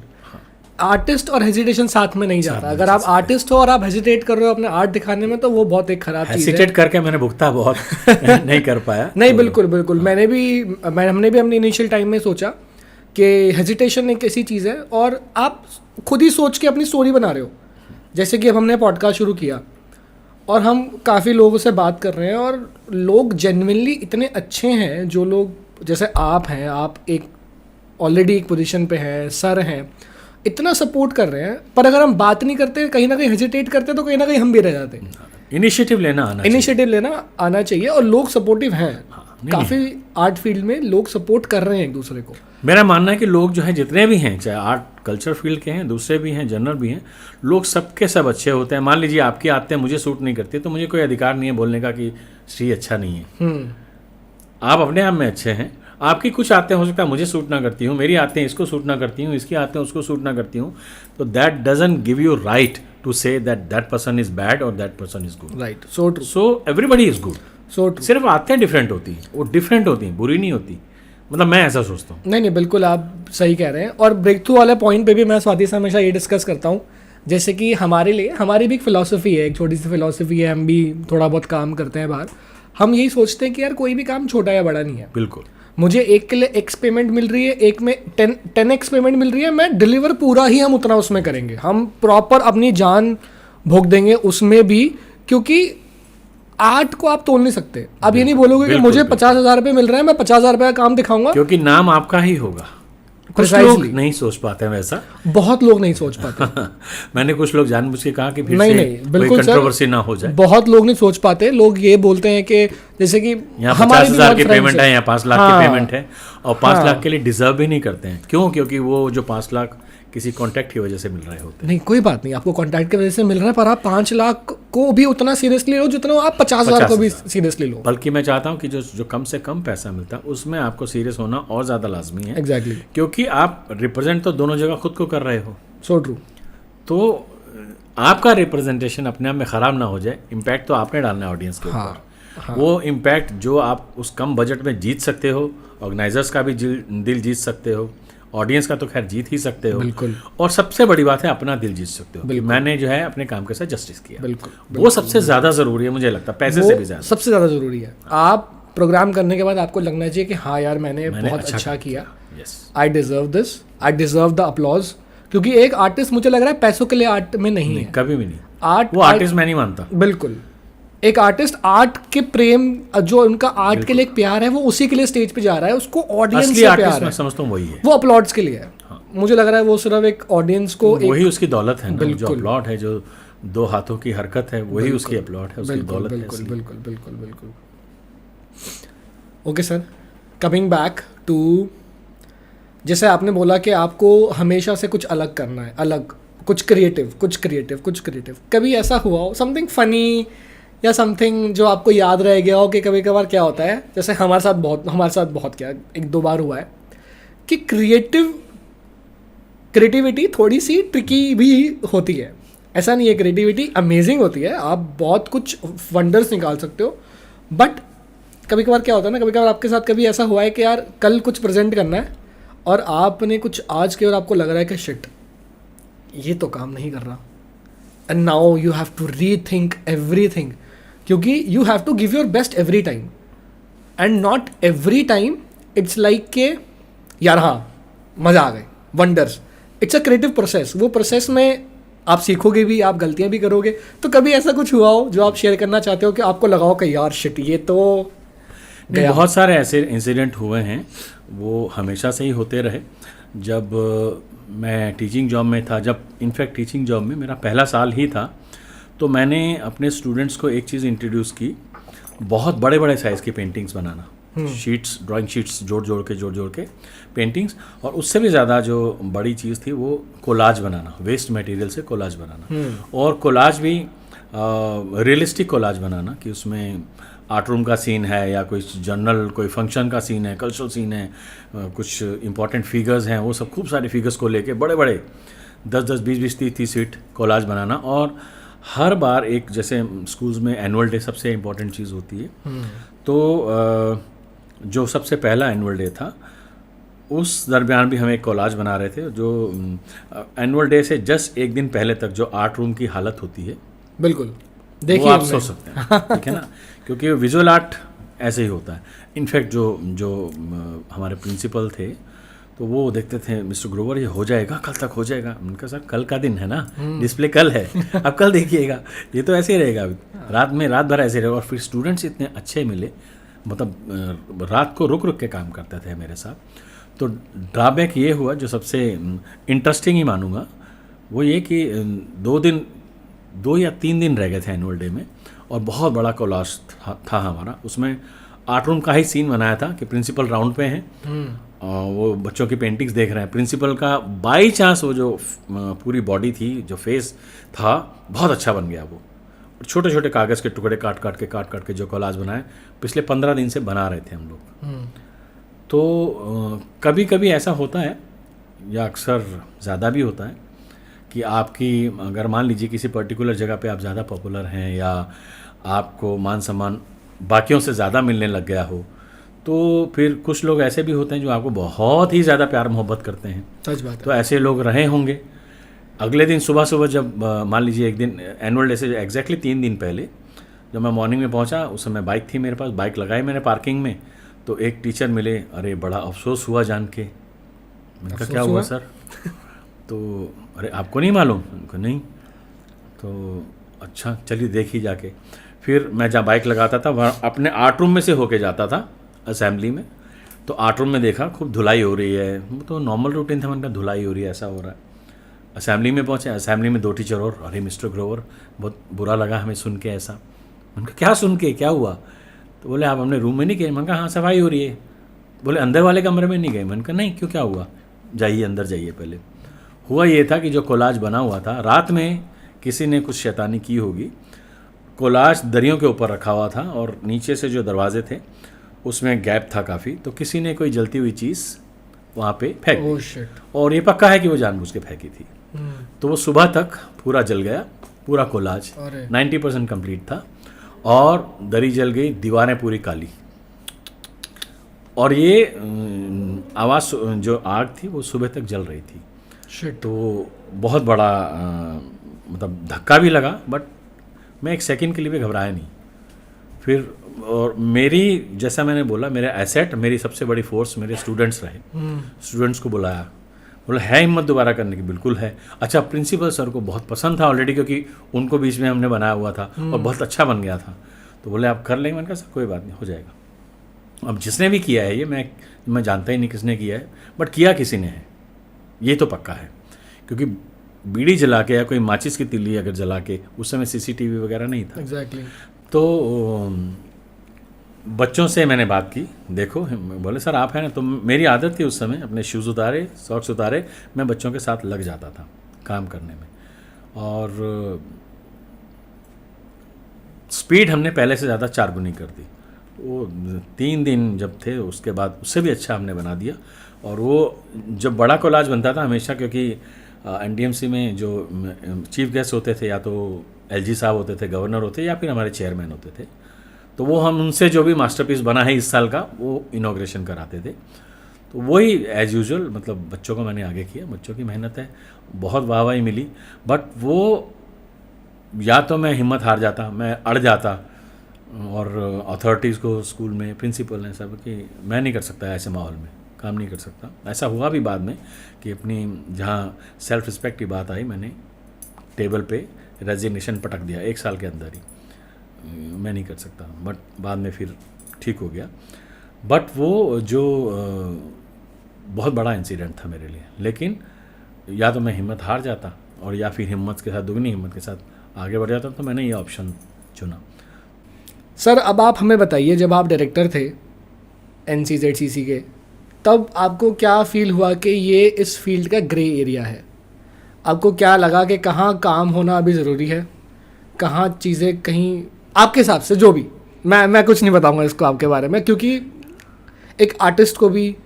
आर्टिस्ट और हेजिटेशन साथ में नहीं जाता। अगर आप आर्टिस्ट हो और आप हेजिटेट कर रहे हो अपने आर्ट दिखाने में, तो वो बहुत एक खराब चीज़ है। हेजिटेट करके मैंने भुगता बहुत नहीं कर पाया। नहीं, बिल्कुल हमने भी अपने इनिशियल टाइम में सोचा कि हेजिटेशन एक ऐसी चीज़ है, और आप खुद ही सोच के अपनी स्टोरी बना रहे हो। जैसे कि अब हमने पॉडकास्ट शुरू किया और हम काफ़ी लोगों से बात कर रहे हैं, और लोग जेन्युइनली इतने अच्छे हैं, जो लोग जैसे आप हैं, आप एक ऑलरेडी एक पोजीशन पे हैं, सर हैं, इतना सपोर्ट कर रहे हैं, पर अगर हम बात नहीं करते, कहीं ना कहीं हेजिटेट करते, तो कहीं ना कहीं हम भी रह जाते हैं। इनिशिएटिव लेना आना चाहिए, और लोग सपोर्टिव हैं। काफ़ी आर्ट फील्ड में लोग सपोर्ट कर रहे हैं एक दूसरे को। मेरा मानना है कि लोग जो हैं, जितने भी हैं, चाहे आर्ट कल्चर फील्ड के हैं, दूसरे भी हैं, जनरल भी हैं, लोग सबके सब अच्छे होते हैं। मान लीजिए आपकी आदतें मुझे सूट नहीं करती, तो मुझे कोई अधिकार नहीं है बोलने का कि श्री अच्छा नहीं है। आप अपने आप में अच्छे हैं, आपकी कुछ आते हो सकता है मुझे सूट ना करती हूँ, मेरी आते हैं इसको सूट ना करती हूँ, इसकी आते हैं उसको सूट ना करती हूँ, तो that doesn't give you right to say that person is bad और that person is good. Right, so true, so everybody is good. So true. सिर्फ आते डिफरेंट होती हैं, वो डिफरेंट होती हैं, बुरी नहीं होती, मतलब मैं ऐसा सोचता हूँ। नहीं नहीं, बिल्कुल आप सही कह रहे हैं। और ब्रेक थ्रू वाले पॉइंट पे भी मैं स्वाति से हमेशा ये डिस्कस करता हूँ, जैसे कि हमारे लिए हमारी भी एक फ़िलासफ़ी है, एक छोटी सी फ़िलासफ़ी है, हम भी थोड़ा बहुत काम करते हैं बाहर। हम यही सोचते हैं कि यार कोई भी काम छोटा या बड़ा नहीं है। बिल्कुल, मुझे एक के लिए एक्स पेमेंट मिल रही है, एक में 10x पेमेंट मिल रही है, मैं डिलीवर पूरा ही हम उतना उसमें करेंगे, हम प्रॉपर अपनी जान भोग देंगे उसमें भी, क्योंकि आर्ट को आप तोल नहीं सकते। आप ये नहीं बोलोगे कि मुझे 50,000 रुपये मिल रहे हैं, मैं 50,000 रुपये का काम दिखाऊंगा, क्योंकि नाम आपका ही होगा। कुछ लोग नहीं सोच पाते हैं वैसा, बहुत लोग नहीं सोच पाते। मैंने कुछ लोग जानबूझ के कहा कि फिर नहीं से नहीं, बिल्कुल कोई कंट्रोवर्सी ना हो जाए। बहुत लोग नहीं सोच पाते। लोग ये बोलते हैं कि जैसे कि यहाँ हमारे 50,000 की पेमेंट है, यहाँ 5 लाख की हाँ, पेमेंट है, और 5 लाख के लिए डिजर्व भी नहीं करते हैं। क्यों? क्योंकि वो जो 5 लाख किसी कॉन्टैक्ट की वजह से मिल रहे होते हैं। नहीं, कोई बात नहीं, आपको कॉन्टैक्ट की वजह से मिल रहा है, पर आप 5 लाख को भी उतना सीरियसली लो जितना आप 50,000 को भी सीरियसली लो। बल्कि मैं चाहता हूँ कि जो कम से कम पैसा मिलता है उसमें आपको सीरियस होना और ज़्यादा लाजमी है। एग्जैक्टली, क्योंकि आप रिप्रेजेंट तो दोनों जगह खुद को कर रहे हो, सो ट्रू। तो आपका रिप्रेजेंटेशन अपने आप में ख़राब ना हो जाए। इम्पैक्ट तो आपने डालना है ऑडियंस के ऊपर। वो इम्पैक्ट जो आप उस कम बजट में जीत सकते हो, ऑर्गेनाइजर्स का भी दिल जीत सकते हो, ऑडियंस का तो खैर जीत ही सकते हो, बिल्कुल। और सबसे बड़ी बात है अपना दिल जीत सकते हो कि मैंने जो है अपने काम के साथ जस्टिस किया। बिल्कुल, वो सबसे ज़्यादा ज़रूरी है, मुझे लगता है पैसे से भी ज़्यादा सबसे ज़्यादा ज़रूरी है। आप प्रोग्राम करने के बाद आपको लगना चाहिए कि हाँ यार मैंने बहुत अच्छा किया, I deserve this, I deserve the applause. क्योंकि एक आर्टिस्ट मुझे लग रहा है पैसों के लिए आर्ट में नहीं है, कभी भी नहीं। आर्ट वो आर्टिस्ट मैं नहीं मानता। बिल्कुल, एक आर्टिस्ट आर्ट के प्रेम, जो उनका आर्ट के लिए एक प्यार है, वो उसी के लिए स्टेज पे जा रहा है, उसको ऑडियंस से प्यार है। मैं समझता हूँ वही है, वो अपलॉड्स के लिए है। मुझे लग रहा है वो सिर्फ एक ऑडियंस को वही उसकी दौलत है ना, जो अपलॉड है, जो 2 हाथों की हरकत है, वही उसकी अपलॉड है, उसकी दौलत है। बिल्कुल बिल्कुल बिल्कुल बिल्कुल। Okay sir, coming back to, जैसे आपने बोला कि आपको हमेशा से कुछ अलग करना है, अलग कुछ क्रिएटिव। कभी ऐसा हुआ हो समथिंग फनी या समथिंग जो आपको याद रह गया हो कि कभी कभार क्या होता है, जैसे हमारे साथ बहुत क्या 1-2 बार हुआ है कि क्रिएटिविटी थोड़ी सी ट्रिकी भी होती है। ऐसा नहीं है, क्रिएटिविटी अमेजिंग होती है, आप बहुत कुछ वंडर्स निकाल सकते हो, बट कभी कभार क्या होता है ना, कभी कभार आपके साथ कभी ऐसा हुआ है कि यार कल कुछ प्रेजेंट करना है और आपने कुछ आज किया और आपको लग रहा है कि शिट ये तो काम नहीं कर रहा, and now you have to rethink everything, क्योंकि you have to give your best every time, and not every time it's like के यार हाँ मज़ा आ गए, wonders. It's a creative process, वो प्रोसेस में आप सीखोगे भी, आप गलतियां भी करोगे। तो कभी ऐसा कुछ हुआ हो जो आप शेयर करना चाहते हो कि आपको लगाओ कि यार शिट ये तो गया? बहुत सारे ऐसे इंसिडेंट हुए हैं, वो हमेशा से ही होते रहे। जब मैं टीचिंग जॉब में था, जब इनफैक्ट टीचिंग जॉब में मेरा पहला साल ही था, तो मैंने अपने स्टूडेंट्स को एक चीज़ इंट्रोड्यूस की, बहुत बड़े बड़े साइज़ की पेंटिंग्स बनाना, शीट्स, ड्राइंग शीट्स जोड़ के पेंटिंग्स, और उससे भी ज़्यादा जो बड़ी चीज़ थी वो कोलाज बनाना, वेस्ट मटेरियल से कोलाज बनाना, और कोलाज भी रियलिस्टिक कोलाज बनाना कि उसमें आर्ट रूम का सीन है या कोई जर्नल, कोई फंक्शन का सीन है, कल्चरल सीन है, कुछ इंपॉर्टेंट फिगर्स हैं, वो सब खूब सारे फिगर्स को लेके बड़े बड़े 10-10, 20-20, 30-30 फीट कोलाज बनाना। और हर बार एक, जैसे स्कूल्स में एनुअल डे सबसे इम्पॉर्टेंट चीज़ होती है, तो जो सबसे पहला एनुअल डे था उस दरमियान भी हम एक कोलाज बना रहे थे, जो एनुअल डे से जस्ट एक दिन पहले तक जो आर्ट रूम की हालत होती है, बिल्कुल देखिए आप सोच सकते हैं, ठीक है ना, क्योंकि विजुअल आर्ट ऐसे ही होता है। इनफैक्ट जो हमारे प्रिंसिपल थे तो वो देखते थे, मिस्टर ग्रोवर ये हो जाएगा, कल तक हो जाएगा। उनका सर कल का दिन है ना, डिस्प्ले कल है, अब कल देखिएगा, ये तो ऐसे ही रहेगा, रात भर ऐसे रहेगा। और फिर स्टूडेंट्स इतने अच्छे मिले, मतलब रात को रुक के काम करते थे मेरे साथ। तो ड्रॉबैक ये हुआ, जो सबसे इंटरेस्टिंग ही मानूंगा, वो ये कि 2 या 3 दिन रह गए थे एनुअल डे में, और बहुत बड़ा कोलाज था हमारा। उसमें आर्ट रूम का ही सीन बनाया था कि प्रिंसिपल राउंड पे हैं और वो बच्चों की पेंटिंग्स देख रहे हैं। प्रिंसिपल का बाई चांस वो जो पूरी बॉडी थी, जो फेस था, बहुत अच्छा बन गया वो, छोटे छोटे कागज़ के टुकड़े काट काट के जो कोलाज बनाए, पिछले 15 दिन से बना रहे थे हम लोग। तो कभी कभी ऐसा होता है, या अक्सर ज़्यादा भी होता है, कि आपकी अगर मान लीजिए किसी पर्टिकुलर जगह पे आप ज़्यादा पॉपुलर हैं या आपको मान सम्मान बाकियों से ज़्यादा मिलने लग गया हो, तो फिर कुछ लोग ऐसे भी होते हैं जो आपको बहुत ही ज़्यादा प्यार मोहब्बत करते हैं। सच बात है। तो ऐसे लोग रहे होंगे। अगले दिन सुबह सुबह जब मान लीजिए एक दिन एनुअल डे से एग्जैक्टली 3 दिन पहले जब मैं मॉर्निंग में पहुंचा, उस समय बाइक थी मेरे पास, बाइक लगाई मैंने पार्किंग में, तो एक टीचर मिले। अरे बड़ा अफसोस हुआ जान के। मैंने कहा क्या हुआ सर? तो अरे आपको नहीं मालूम? उनको नहीं। तो अच्छा चलिए देखिए जाके। फिर मैं जहाँ बाइक लगाता था वहाँ अपने आर्ट रूम में से होके जाता था असेंबली में, तो आर्ट रूम में देखा खूब धुलाई हो रही है। तो नॉर्मल रूटीन था, मैंने कहा धुलाई हो रही है, ऐसा हो रहा है। असेंबली में पहुँचे, असेंबली में 2 टीचर और, अरे मिस्टर ग्रोवर बहुत बुरा लगा हमें सुन के ऐसा। मैंने कहा क्या सुन के, क्या हुआ? तो बोले आप अपने रूम में नहीं गए? मैंने कहा हाँ सफाई हो रही है। बोले अंदर वाले कमरे में नहीं गए? मैंने कहा नहीं, क्यों क्या हुआ? जाइए अंदर जाइए पहले। हुआ ये था कि जो कोलाज बना हुआ था, रात में किसी ने कुछ शैतानी की होगी, कोलाज दरियों के ऊपर रखा हुआ था और नीचे से जो दरवाजे थे उसमें गैप था काफ़ी, तो किसी ने कोई जलती हुई चीज़ वहाँ पे फेंक दी। Oh shit. और ये पक्का है कि वो जानबूझ के फेंकी थी। तो वो सुबह तक पूरा जल गया, पूरा कोलाज अरे। 90% कंप्लीट था, और दरी जल गई, दीवारें पूरी काली। और ये आवाज़ जो आग थी वो सुबह तक जल रही थी। शिट। तो बहुत बड़ा मतलब धक्का भी लगा, बट मैं एक सेकंड के लिए भी घबराया नहीं। फिर और मेरी, जैसा मैंने बोला, मेरा एसेट, मेरी सबसे बड़ी फोर्स मेरे स्टूडेंट्स रहे। स्टूडेंट्स को बुलाया, बोला है हिम्मत दोबारा करने की? बिल्कुल है। अच्छा, प्रिंसिपल सर को बहुत पसंद था ऑलरेडी, क्योंकि उनको बीच में हमने बनाया हुआ था और बहुत अच्छा बन गया था। तो बोले आप कर लेंगे? मैंने कहा सर कोई बात नहीं, हो जाएगा। अब जिसने भी किया है ये, मैं जानता ही नहीं किसने किया है, बट किया किसी ने है, ये तो पक्का है। क्योंकि बीड़ी जला के या कोई माचिस की तिल्ली अगर जला के, उस समय CCTV वगैरह नहीं था। एग्जैक्टली। तो बच्चों से मैंने बात की, देखो बोले सर आप हैं ना। तो मेरी आदत थी उस समय, अपने शूज़ उतारे, सॉक्स उतारे, मैं बच्चों के साथ लग जाता था काम करने में। और स्पीड हमने पहले से ज़्यादा 4 गुनी कर दी। वो 3 दिन जब थे, उसके बाद उससे भी अच्छा हमने बना दिया। और वो जब बड़ा कोलाज बनता था हमेशा, क्योंकि NDMC में जो चीफ गेस्ट होते थे, या तो LG साहब होते थे, गवर्नर होते, या फिर हमारे चेयरमैन होते थे, तो वो हम उनसे जो भी मास्टरपीस बना है इस साल का, वो इनॉग्रेशन कराते थे। तो वही एज़ यूजुअल, मतलब बच्चों को मैंने आगे किया। बच्चों की मेहनत है, बहुत वाहवाही मिली, बट वो या तो मैं हिम्मत हार जाता, मैं अड़ जाता, और अथॉरिटीज़ को, स्कूल में प्रिंसिपल हैं सब, कि मैं नहीं कर सकता ऐसे माहौल में काम नहीं कर सकता। ऐसा हुआ भी बाद में कि अपनी जहाँ सेल्फ रिस्पेक्ट की बात आई, मैंने टेबल पे रेजिग्नेशन पटक दिया 1 साल के अंदर ही, मैं नहीं कर सकता। बट बाद में फिर ठीक हो गया। बट वो जो बहुत बड़ा इंसिडेंट था मेरे लिए। लेकिन या तो मैं हिम्मत हार जाता, और या फिर हिम्मत के साथ, दुगनी हिम्मत के साथ आगे बढ़ जाता। तो मैंने ये ऑप्शन चुना। सर अब आप हमें बताइए, जब आप डायरेक्टर थे NCZCC के, तब आपको क्या फील हुआ कि ये इस फील्ड का ग्रे एरिया है? आपको क्या लगा कि कहाँ काम होना अभी ज़रूरी है, कहाँ चीज़ें कहीं, आपके हिसाब से जो भी, मैं कुछ नहीं बताऊंगा इसको आपके बारे में, क्योंकि एक आर्टिस्ट को भी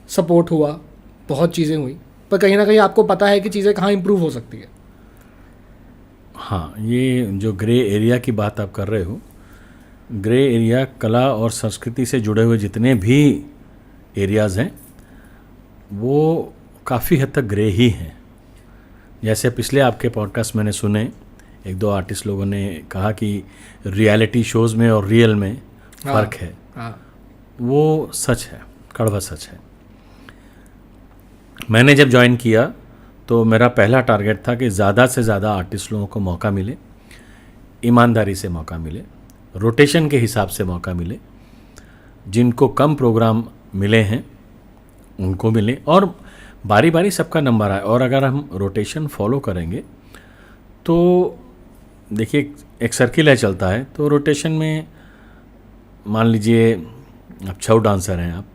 सपोर्ट हुआ, बहुत चीज़ें हुई, पर कहीं ना कहीं आपको पता है कि चीज़ें कहाँ इम्प्रूव हो सकती है। हाँ, ये जो ग्रे एरिया की बात आप कर रहे हो, ग्रे एरिया कला और संस्कृति से जुड़े हुए जितने भी एरियाज़ हैं वो काफ़ी हद तक ग्रे ही हैं। जैसे पिछले आपके पॉडकास्ट मैंने सुने, 1-2 आर्टिस्ट लोगों ने कहा कि रियलिटी शोज़ में और रियल में फ़र्क है। वो सच है, कड़वा सच है। मैंने जब ज्वाइन किया तो मेरा पहला टारगेट था कि ज़्यादा से ज़्यादा आर्टिस्ट लोगों को मौका मिले, ईमानदारी से मौका मिले, रोटेशन के हिसाब से मौका मिले, जिनको कम प्रोग्राम मिले हैं उनको मिले, और बारी बारी सबका नंबर आए। और अगर हम रोटेशन फॉलो करेंगे तो देखिए एक सर्किल है चलता है, तो रोटेशन में मान लीजिए अब 6 डांसर हैं, आप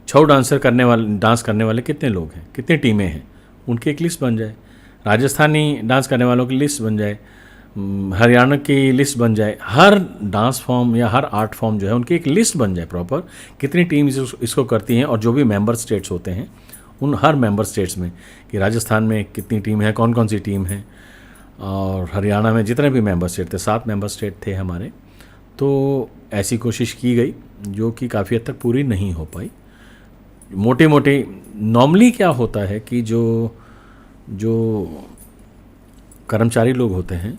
6 डांस करने वाले कितने लोग हैं, कितनी टीमें हैं, उनकी एक लिस्ट बन जाए। राजस्थानी डांस करने वालों की लिस्ट बन जाए, हरियाणा की लिस्ट बन जाए, हर डांस फॉर्म या हर आर्ट फॉर्म जो है उनकी एक लिस्ट बन जाए प्रॉपर, कितनी टीम इसको करती हैं, और जो भी मेंबर स्टेट्स होते हैं उन हर मेंबर स्टेट्स में कि राजस्थान में कितनी टीम है, कौन कौन सी टीम है, और हरियाणा में जितने भी मेंबर स्टेट थे, 7 मेंबर स्टेट थे हमारे, तो ऐसी कोशिश की गई जो कि काफ़ी हद तक पूरी नहीं हो पाई। मोटी मोटी नॉर्मली क्या होता है कि जो कर्मचारी लोग होते हैं,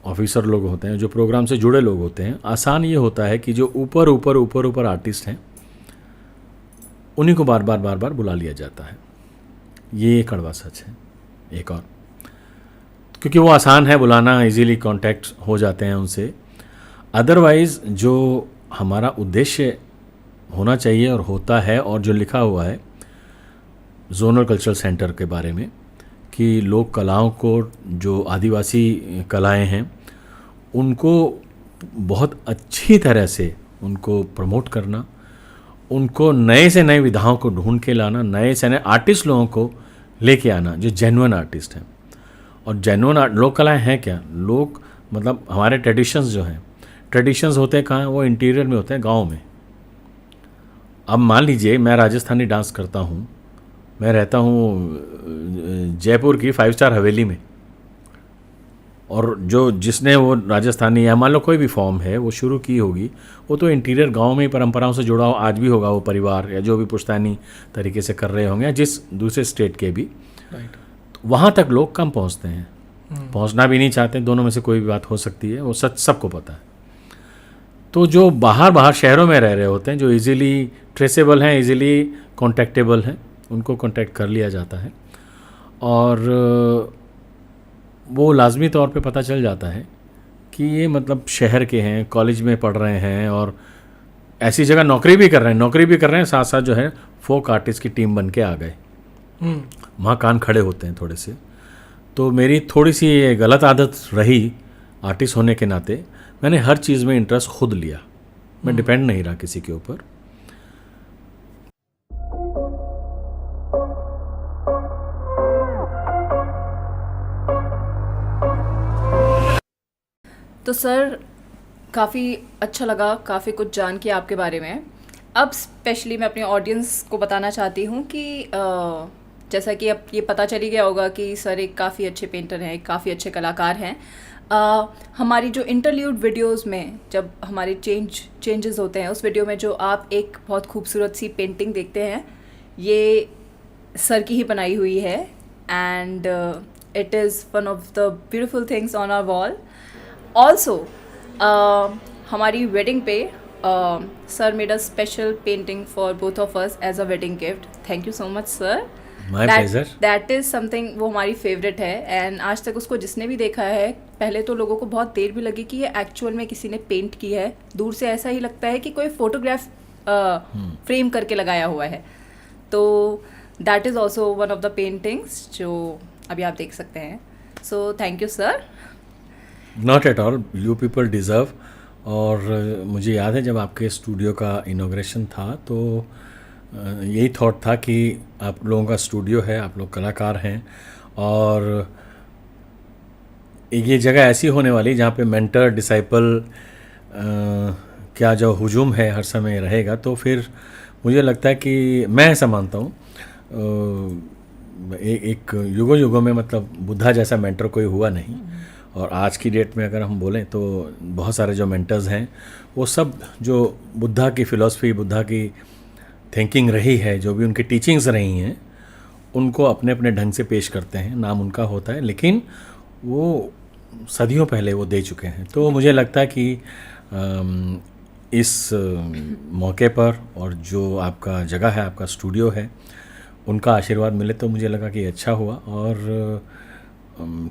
ऑफिसर लोग होते हैं, जो प्रोग्राम से जुड़े लोग होते हैं, आसान ये होता है कि जो ऊपर आर्टिस्ट हैं उन्हीं को बार बार बुला लिया जाता है। ये कड़वा सच है। एक और, क्योंकि वो आसान है बुलाना, इजीली कांटेक्ट हो जाते हैं उनसे। अदरवाइज़ जो हमारा उद्देश्य होना चाहिए और होता है, और जो लिखा हुआ है जोनल कल्चरल सेंटर के बारे में कि लोक कलाओं को, जो आदिवासी कलाएं हैं उनको बहुत अच्छी तरह से उनको प्रमोट करना, उनको नए से नए विधाओं को ढूंढ के लाना, नए से नए आर्टिस्ट लोगों को लेके आना जो जेन्युइन आर्टिस्ट हैं। और जेन्युइन लोक कलाएँ हैं क्या? लोक मतलब हमारे ट्रेडिशंस जो हैं, ट्रेडिशंस होते हैं कहाँ? वो इंटीरियर में होते हैं, गाँव में। अब मान लीजिए मैं राजस्थानी डांस करता हूँ, मैं रहता हूँ जयपुर की 5 स्टार हवेली में, और जिसने वो राजस्थानी या मान लो कोई भी फॉर्म है वो शुरू की होगी, वो तो इंटीरियर गांव में ही परंपराओं से जुड़ा हो आज भी होगा, वो परिवार या जो भी पुश्तैनी तरीके से कर रहे होंगे, या जिस दूसरे स्टेट के भी। तो वहाँ तक लोग कम पहुँचते हैं, पहुँचना भी नहीं चाहते, दोनों में से कोई भी बात हो सकती है, वो सच सबको पता है। तो जो बाहर शहरों में रह रहे होते हैं, जो इजीली ट्रेसेबल हैं, इजीली कॉन्टैक्टेबल हैं, उनको कांटेक्ट कर लिया जाता है, और वो लाजमी तौर पे पता चल जाता है कि ये मतलब शहर के हैं, कॉलेज में पढ़ रहे हैं, और ऐसी जगह नौकरी भी कर रहे हैं, साथ साथ जो है फोक आर्टिस्ट की टीम बन के आ गए। वहाँ कान खड़े होते हैं थोड़े से। तो मेरी थोड़ी सी ये गलत आदत रही आर्टिस्ट होने के नाते, मैंने हर चीज़ में इंटरेस्ट खुद लिया, मैं डिपेंड नहीं रहा किसी के ऊपर। तो सर काफ़ी अच्छा लगा, काफ़ी कुछ जान के आपके बारे में। अब स्पेशली मैं अपने ऑडियंस को बताना चाहती हूँ कि जैसा कि अब ये पता चली गया होगा कि सर एक काफ़ी अच्छे पेंटर हैं, एक काफ़ी अच्छे कलाकार हैं। हमारी जो इंटरल्यूड वीडियोस में जब हमारे चेंजेस होते हैं, उस वीडियो में जो आप एक बहुत खूबसूरत सी पेंटिंग देखते हैं, ये सर की ही बनाई हुई है, and it is one of the beautiful things on our wall. Also हमारी वेडिंग पे sir made a special painting for both of us as a wedding gift. Thank you so much sir. My pleasure. That is something, वो हमारी favourite है, and आज तक उसको जिसने भी देखा है, पहले तो लोगों को बहुत देर भी लगी कि ये एक्चुअल में किसी ने पेंट की है, दूर से ऐसा ही लगता है कि कोई फोटोग्राफ फ्रेम करके लगाया हुआ है। तो that is also one of the paintings जो अभी आप देख सकते हैं। So thank you sir. Not at all, you people deserve. और मुझे याद है जब आपके स्टूडियो का इनॉग्रेशन था तो यही थॉट था कि आप लोगों का स्टूडियो है, आप लोग कलाकार हैं, और ये जगह ऐसी होने वाली जहाँ पे मेंटर डिसाइपल क्या जो हुजूम है हर समय रहेगा। तो फिर मुझे लगता है कि मैं ऐसा मानता हूँ, एक युगों में मतलब बुद्धा जैसा मेंटर कोई हुआ नहीं, और आज की डेट में अगर हम बोलें तो बहुत सारे जो मेंटर्स हैं वो सब जो बुद्धा की फ़िलॉसफी, बुद्धा की थिंकिंग रही है, जो भी उनकी टीचिंग्स रही हैं, उनको अपने अपने ढंग से पेश करते हैं, नाम उनका होता है, लेकिन वो सदियों पहले वो दे चुके हैं। तो मुझे लगता है कि इस मौके पर, और जो आपका जगह है, आपका स्टूडियो है, उनका आशीर्वाद मिले तो मुझे लगा कि अच्छा हुआ, और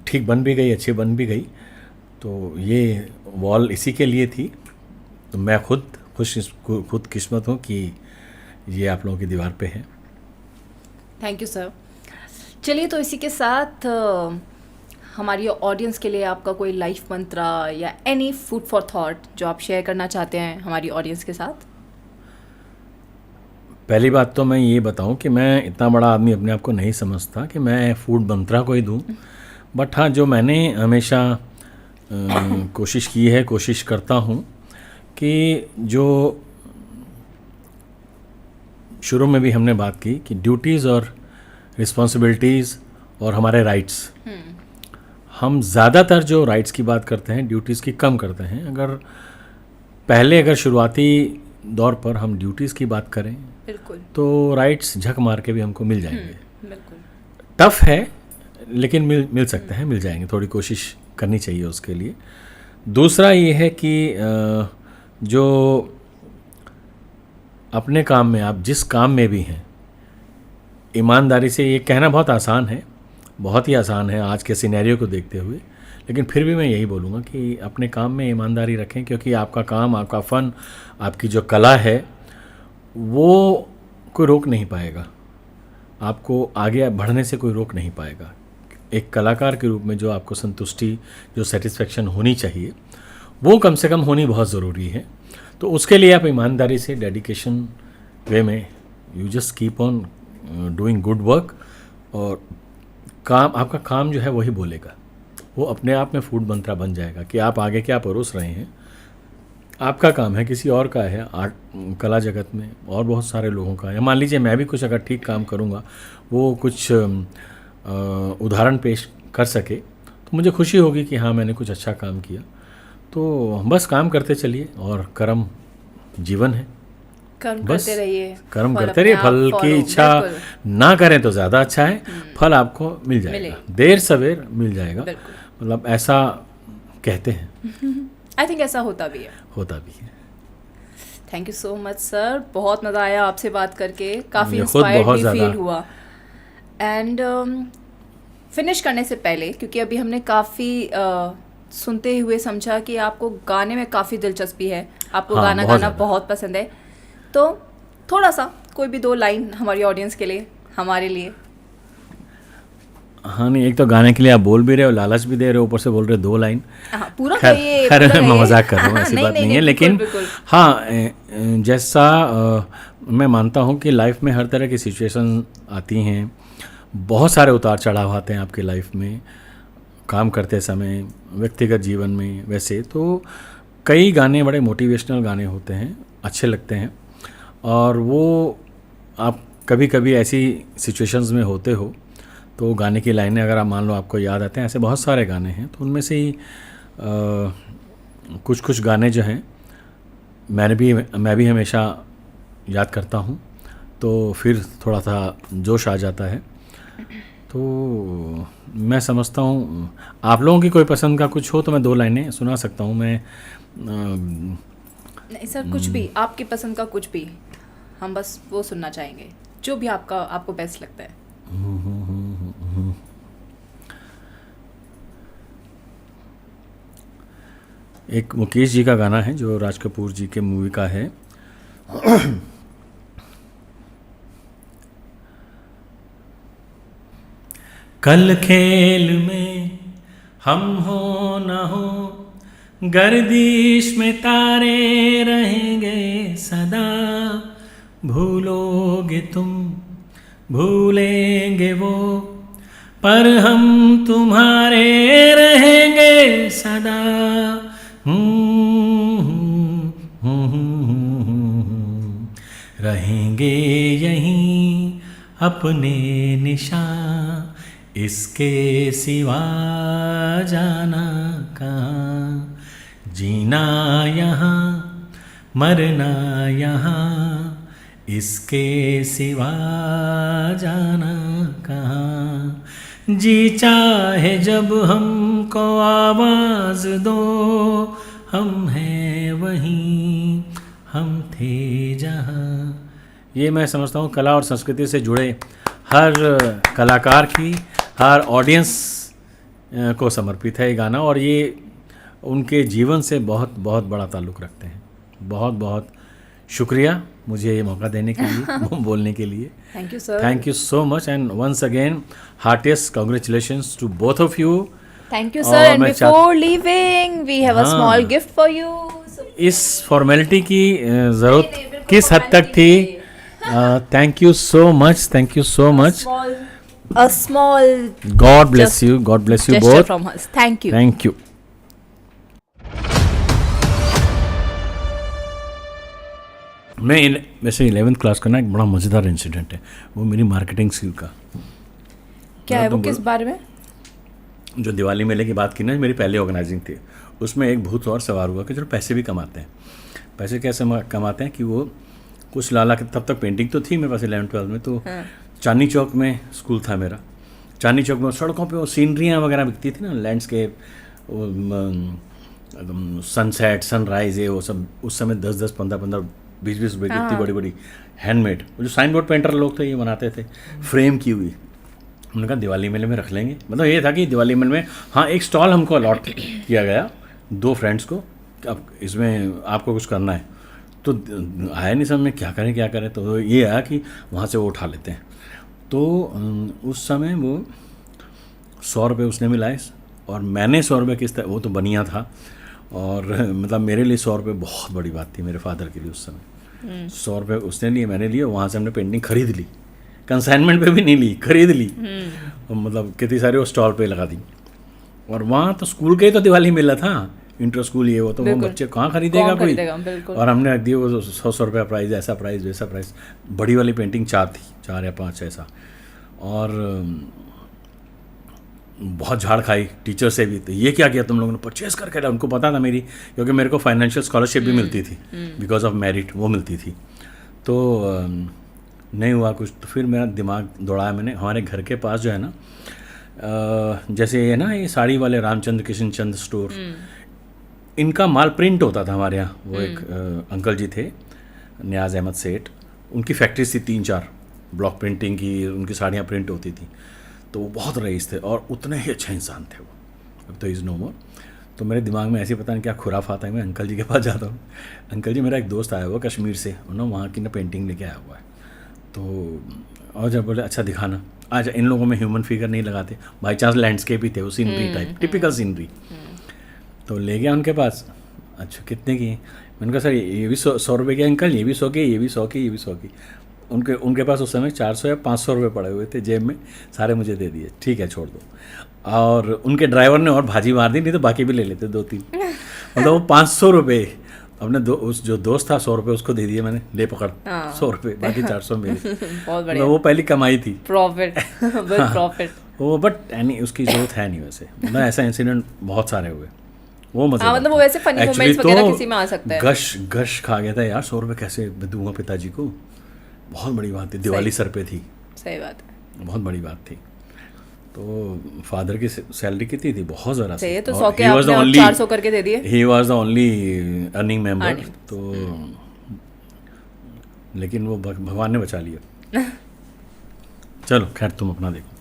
ठीक बन भी गई, अच्छी बन भी गई। तो ये वॉल इसी के लिए थी। तो मैं खुद किस्मत हूँ कि ये आप लोगों की दीवार पे है। Thank you sir. चलिए, तो इसी के साथ हमारी ऑडियंस के लिए आपका कोई लाइफ मंत्रा या एनी फूड फॉर थॉट जो आप शेयर करना चाहते हैं हमारी ऑडियंस के साथ? पहली बात तो मैं ये बताऊं कि मैं इतना बड़ा आदमी अपने आप को नहीं समझता कि मैं फूड मंत्रा को ही दूं, बट हाँ, जो मैंने हमेशा कोशिश की है, कोशिश करता हूँ कि जो शुरू में भी हमने बात की कि ड्यूटीज़ और रिस्पॉन्सिबिलिटीज़ और हमारे राइट्स, हम ज़्यादातर जो राइट्स की बात करते हैं ड्यूटीज़ की कम करते हैं। अगर शुरुआती दौर पर हम ड्यूटीज़ की बात करें बिल्कुल, तो राइट्स झक मार के भी हमको मिल जाएंगे। बिल्कुल। टफ है लेकिन मिल सकते हैं, मिल जाएंगे, थोड़ी कोशिश करनी चाहिए उसके लिए। दूसरा ये है कि जो अपने काम में, आप जिस काम में भी हैं, ईमानदारी से, ये कहना बहुत आसान है, बहुत ही आसान है आज के सिनेरियो को देखते हुए, लेकिन फिर भी मैं यही बोलूँगा कि अपने काम में ईमानदारी रखें, क्योंकि आपका काम, आपका फ़न, आपकी जो कला है वो कोई रोक नहीं पाएगा, आपको आगे बढ़ने से कोई रोक नहीं पाएगा। एक कलाकार के रूप में जो आपको संतुष्टि, जो सेटिस्फेक्शन होनी चाहिए, वो कम से कम होनी बहुत ज़रूरी है। तो उसके लिए आप ईमानदारी से, डेडिकेशन वे में, you just keep on doing good work, और आपका काम जो है वही बोलेगा, वो अपने आप में फूड मंत्रा बन जाएगा कि आप आगे क्या परोस रहे हैं। आपका काम है, किसी और का है, आर्ट कला जगत में और बहुत सारे लोगों का है। मान लीजिए मैं भी कुछ अगर ठीक काम करूँगा, वो कुछ उदाहरण पेश कर सके, तो मुझे खुशी होगी कि हाँ मैंने कुछ अच्छा काम किया। तो बस काम करते चलिए, और कर्म जीवन है, कर्म बस करते रहिए, कर्म फल करते अपने रहिए। आप फल की follow, इच्छा बिल्कुल, ना करें तो ज़्यादा अच्छा है, फल आपको मिल जाएगा, देर सवेर मिल जाएगा, बिल्कुल। मतलब ऐसा कहते हैं, आई थिंक ऐसा होता भी है। होता भी है। Thank you so much sir, बहुत मज़ा आया आपसे बात करके, काफ़ी मुझे खुद इंस्पायर्ड बहुत भी ज़्यादा। फील हुआ। एंड फिनिश करने से पहले, क्योंकि अभी हमने काफ़ी सुनते हुए समझा कि आपको गाने में काफ़ी दिलचस्पी है, आपको हाँ, गाना बहुत गाना ज़्यादा। बहुत पसंद है, तो थोड़ा सा कोई भी 2 लाइन हमारी ऑडियंस के लिए, हमारे लिए। हाँ, नहीं, एक तो गाने के लिए आप बोल भी रहे हो, लालच भी दे रहे हो, ऊपर से बोल रहे हो 2 लाइन। हाँ, पूरा खैर कहिए, खैर पूरा मैं कहिए। मजाक कर रहा हूँ, ऐसी नहीं, बात नहीं, नहीं है, नहीं, लेकिन बिल्कुल, बिल्कुल। हाँ, जैसा मैं मानता हूँ कि लाइफ में हर तरह की सिचुएशन आती हैं, बहुत सारे उतार चढ़ाव आते हैं आपकी लाइफ में, काम करते समय, व्यक्तिगत जीवन में। वैसे तो कई गाने बड़े मोटिवेशनल गाने होते हैं, अच्छे लगते हैं, और वो आप कभी कभी ऐसी सिचुएशंस में होते हो तो गाने की लाइनें अगर आप मान लो आपको याद आते हैं, ऐसे बहुत सारे गाने हैं, तो उनमें से ही कुछ कुछ गाने जो हैं मैं भी हमेशा याद करता हूँ, तो फिर थोड़ा सा जोश आ जाता है। तो मैं समझता हूँ आप लोगों की कोई पसंद का कुछ हो तो मैं 2 लाइनें सुना सकता हूँ। मैं नहीं सर, कुछ भी आपकी पसंद का, कुछ भी, हम बस वो सुनना चाहेंगे, जो भी आपको बेस्ट लगता है। एक मुकेश जी का गाना है जो राज कपूर जी के मूवी का है। कल खेल में हम हो न हो, गर्दिश में तारे रहेंगे सदा, भूलोगे तुम भूलेंगे वो, पर हम तुम्हारे रहेंगे सदा। रहेंगे यहीं अपने निशान, इसके सिवा जाना कहाँ, जीना यहाँ मरना यहाँ, इसके सिवा जाना कहाँ। जी चाहे जब हमको आवाज़ दो, हम हैं वहीं हम थे जहाँ। ये मैं समझता हूँ कला और संस्कृति से जुड़े हर कलाकार की, हर ऑडियंस को समर्पित है ये गाना, और ये उनके जीवन से बहुत बहुत बड़ा ताल्लुक़ रखते हैं। बहुत बहुत शुक्रिया मुझे ये मौका देने के लिए, बोलने के लिए। Thank you sir, thank you so much, and once again heartiest congratulations to both of you. Thank you और सर, एंड मैं before leaving we have a हाँ। Small gift for you. इस फॉर्मेलिटी की ज़रूरत किस हद तक थी? Thank you so much, thank you so much. A small God bless you, God bless you gesture both. from us. Thank you. Thank you. वैसे 11th class का ना एक बड़ा मज़ेदार इंसिडेंट है, वो मेरी मार्केटिंग स्किल का। क्या है तो वो, किस बारे में? जो दिवाली मेले की बात की ना, मेरी पहली ऑर्गेनाइजिंग थी, उसमें एक भूत और सवार हुआ कि चलो पैसे भी कमाते हैं। पैसे कैसे कमाते हैं कि वो कुछ लाला के, तब तक पेंटिंग तो थी मेरे पास 11th-12 में, तो चांदनी चौक में स्कूल था मेरा। चांदनी चौक में सड़कों पे वो सीनरियाँ वगैरह बिकती थी ना, लैंडस्केप, सनसेट, सनराइज, ये वो सब उस समय 10-10, 15-15, 20-20 रुपये की इतनी बड़ी बड़ी हैंडमेड, वो जो साइन बोर्ड पेंटर लोग थे ये बनाते थे, फ्रेम की हुई। उन्होंने कहा दिवाली मेले में रख लेंगे। मतलब ये था कि दिवाली मेले में, हाँ, एक स्टॉल हमको अलॉट किया गया 2 फ्रेंड्स को, अब इसमें आपको कुछ करना है। तो आया नहीं समझ में क्या करें, तो ये आया कि वहाँ से वो उठा लेते हैं। तो उस समय वो 100 रुपये उसने मिलाए और मैंने 100 रुपये किस तरह, वो तो बनिया था, और मतलब मेरे लिए 100 रुपये बहुत बड़ी बात थी, मेरे फादर के लिए उस समय। 100 रुपये उसने लिए, मैंने लिए, वहाँ से हमने पेंटिंग खरीद ली, कंसाइनमेंट पे भी नहीं ली, खरीद ली। और मतलब कितनी सारी वो स्टॉल पे लगा दी। और वहाँ तो स्कूल के ही तो दिवाली मेला था, इंटर स्कूल ये वो, तो वो बच्चे कहाँ खरीदेगा कोई। और हमने रख दिया वो 100 रुपया प्राइस, ऐसा प्राइस वैसा प्राइस। बड़ी वाली पेंटिंग 4 थी, 4 या 5 ऐसा। और बहुत झाड़ खाई टीचर से भी, तो ये क्या किया तुम लोगों ने, परचेज करके डाला। उनको पता था मेरी, क्योंकि मेरे को फाइनेंशियल स्कॉलरशिप भी मिलती थी बिकॉज ऑफ मेरिट, वो मिलती थी। तो नहीं हुआ कुछ, तो फिर मेरा दिमाग दौड़ाया मैंने। हमारे घर के पास जो है ना, जैसे ये ना, ये साड़ी वाले रामचंद्र किशन चंद स्टोर, इनका माल प्रिंट होता था हमारे यहाँ। वो एक अंकल जी थे, नियाज अहमद सेठ, उनकी फैक्ट्रीज थी 3-4 ब्लॉक प्रिंटिंग की, उनकी साड़ियाँ प्रिंट होती थी। तो वो बहुत रईस थे और उतने ही अच्छे इंसान थे वो। अब तो इज़ नो मोर। तो मेरे दिमाग में ऐसे पता नहीं क्या खुराफात है, मैं अंकल जी के पास जाता हूँ। अंकल जी, मेरा एक दोस्त आया हुआ कश्मीर से, ना वहाँ की ना पेंटिंग लेके आया हुआ है। तो और जब बोले अच्छा दिखाना, आज इन लोगों में ह्यूमन फिगर नहीं लगाते, बाई चांस लैंडस्केप ही थे, वो सीनरी टाइप, टिपिकल सीनरी। तो ले गया उनके पास। अच्छा कितने की? मैंने कहा सर ये भी 100 रुपये के अंकल, ये भी 100 के, ये भी 100 की, ये भी 100 की। उनके पास उस समय 400 या 500 रुपये पड़े हुए थे जेब में, सारे मुझे दे दिए। ठीक है छोड़ दो। और उनके ड्राइवर ने और भाजी मार दी, नहीं तो बाकी भी ले लेते 2-3। मतलब वो 500 रुपये अपने उस जो दोस्त था 100 रुपये उसको दे दिए मैंने, ले पकड़ 100 रुपये, बाकी 400 मेरे। बहुत बढ़िया, वो पहली कमाई थी, प्रॉफिट, प्रॉफिट। वो बट यानी उसकी जरूरत है नहीं वैसे। मतलब ऐसा इंसिडेंट बहुत सारे हुए, वो मजे। हाँ, मतलब वो वैसे फनी मोमेंट्स वगैरह किसी में आ सकता है। गश खा गया था यार, 100 रुपये कैसे दूंगा पिताजी को, बहुत बड़ी बात थी। दिवाली सर पे थी, सही बात है, बहुत बड़ी बात थी। तो फादर की सैलरी कितनी थी, बहुत ज़रा सी, तो 100 के आपने 400 करके दे दिए। He was the only earning member. तो लेकिन वो भगवान ने बचा लिया। चलो खैर, तुम अपना देखो।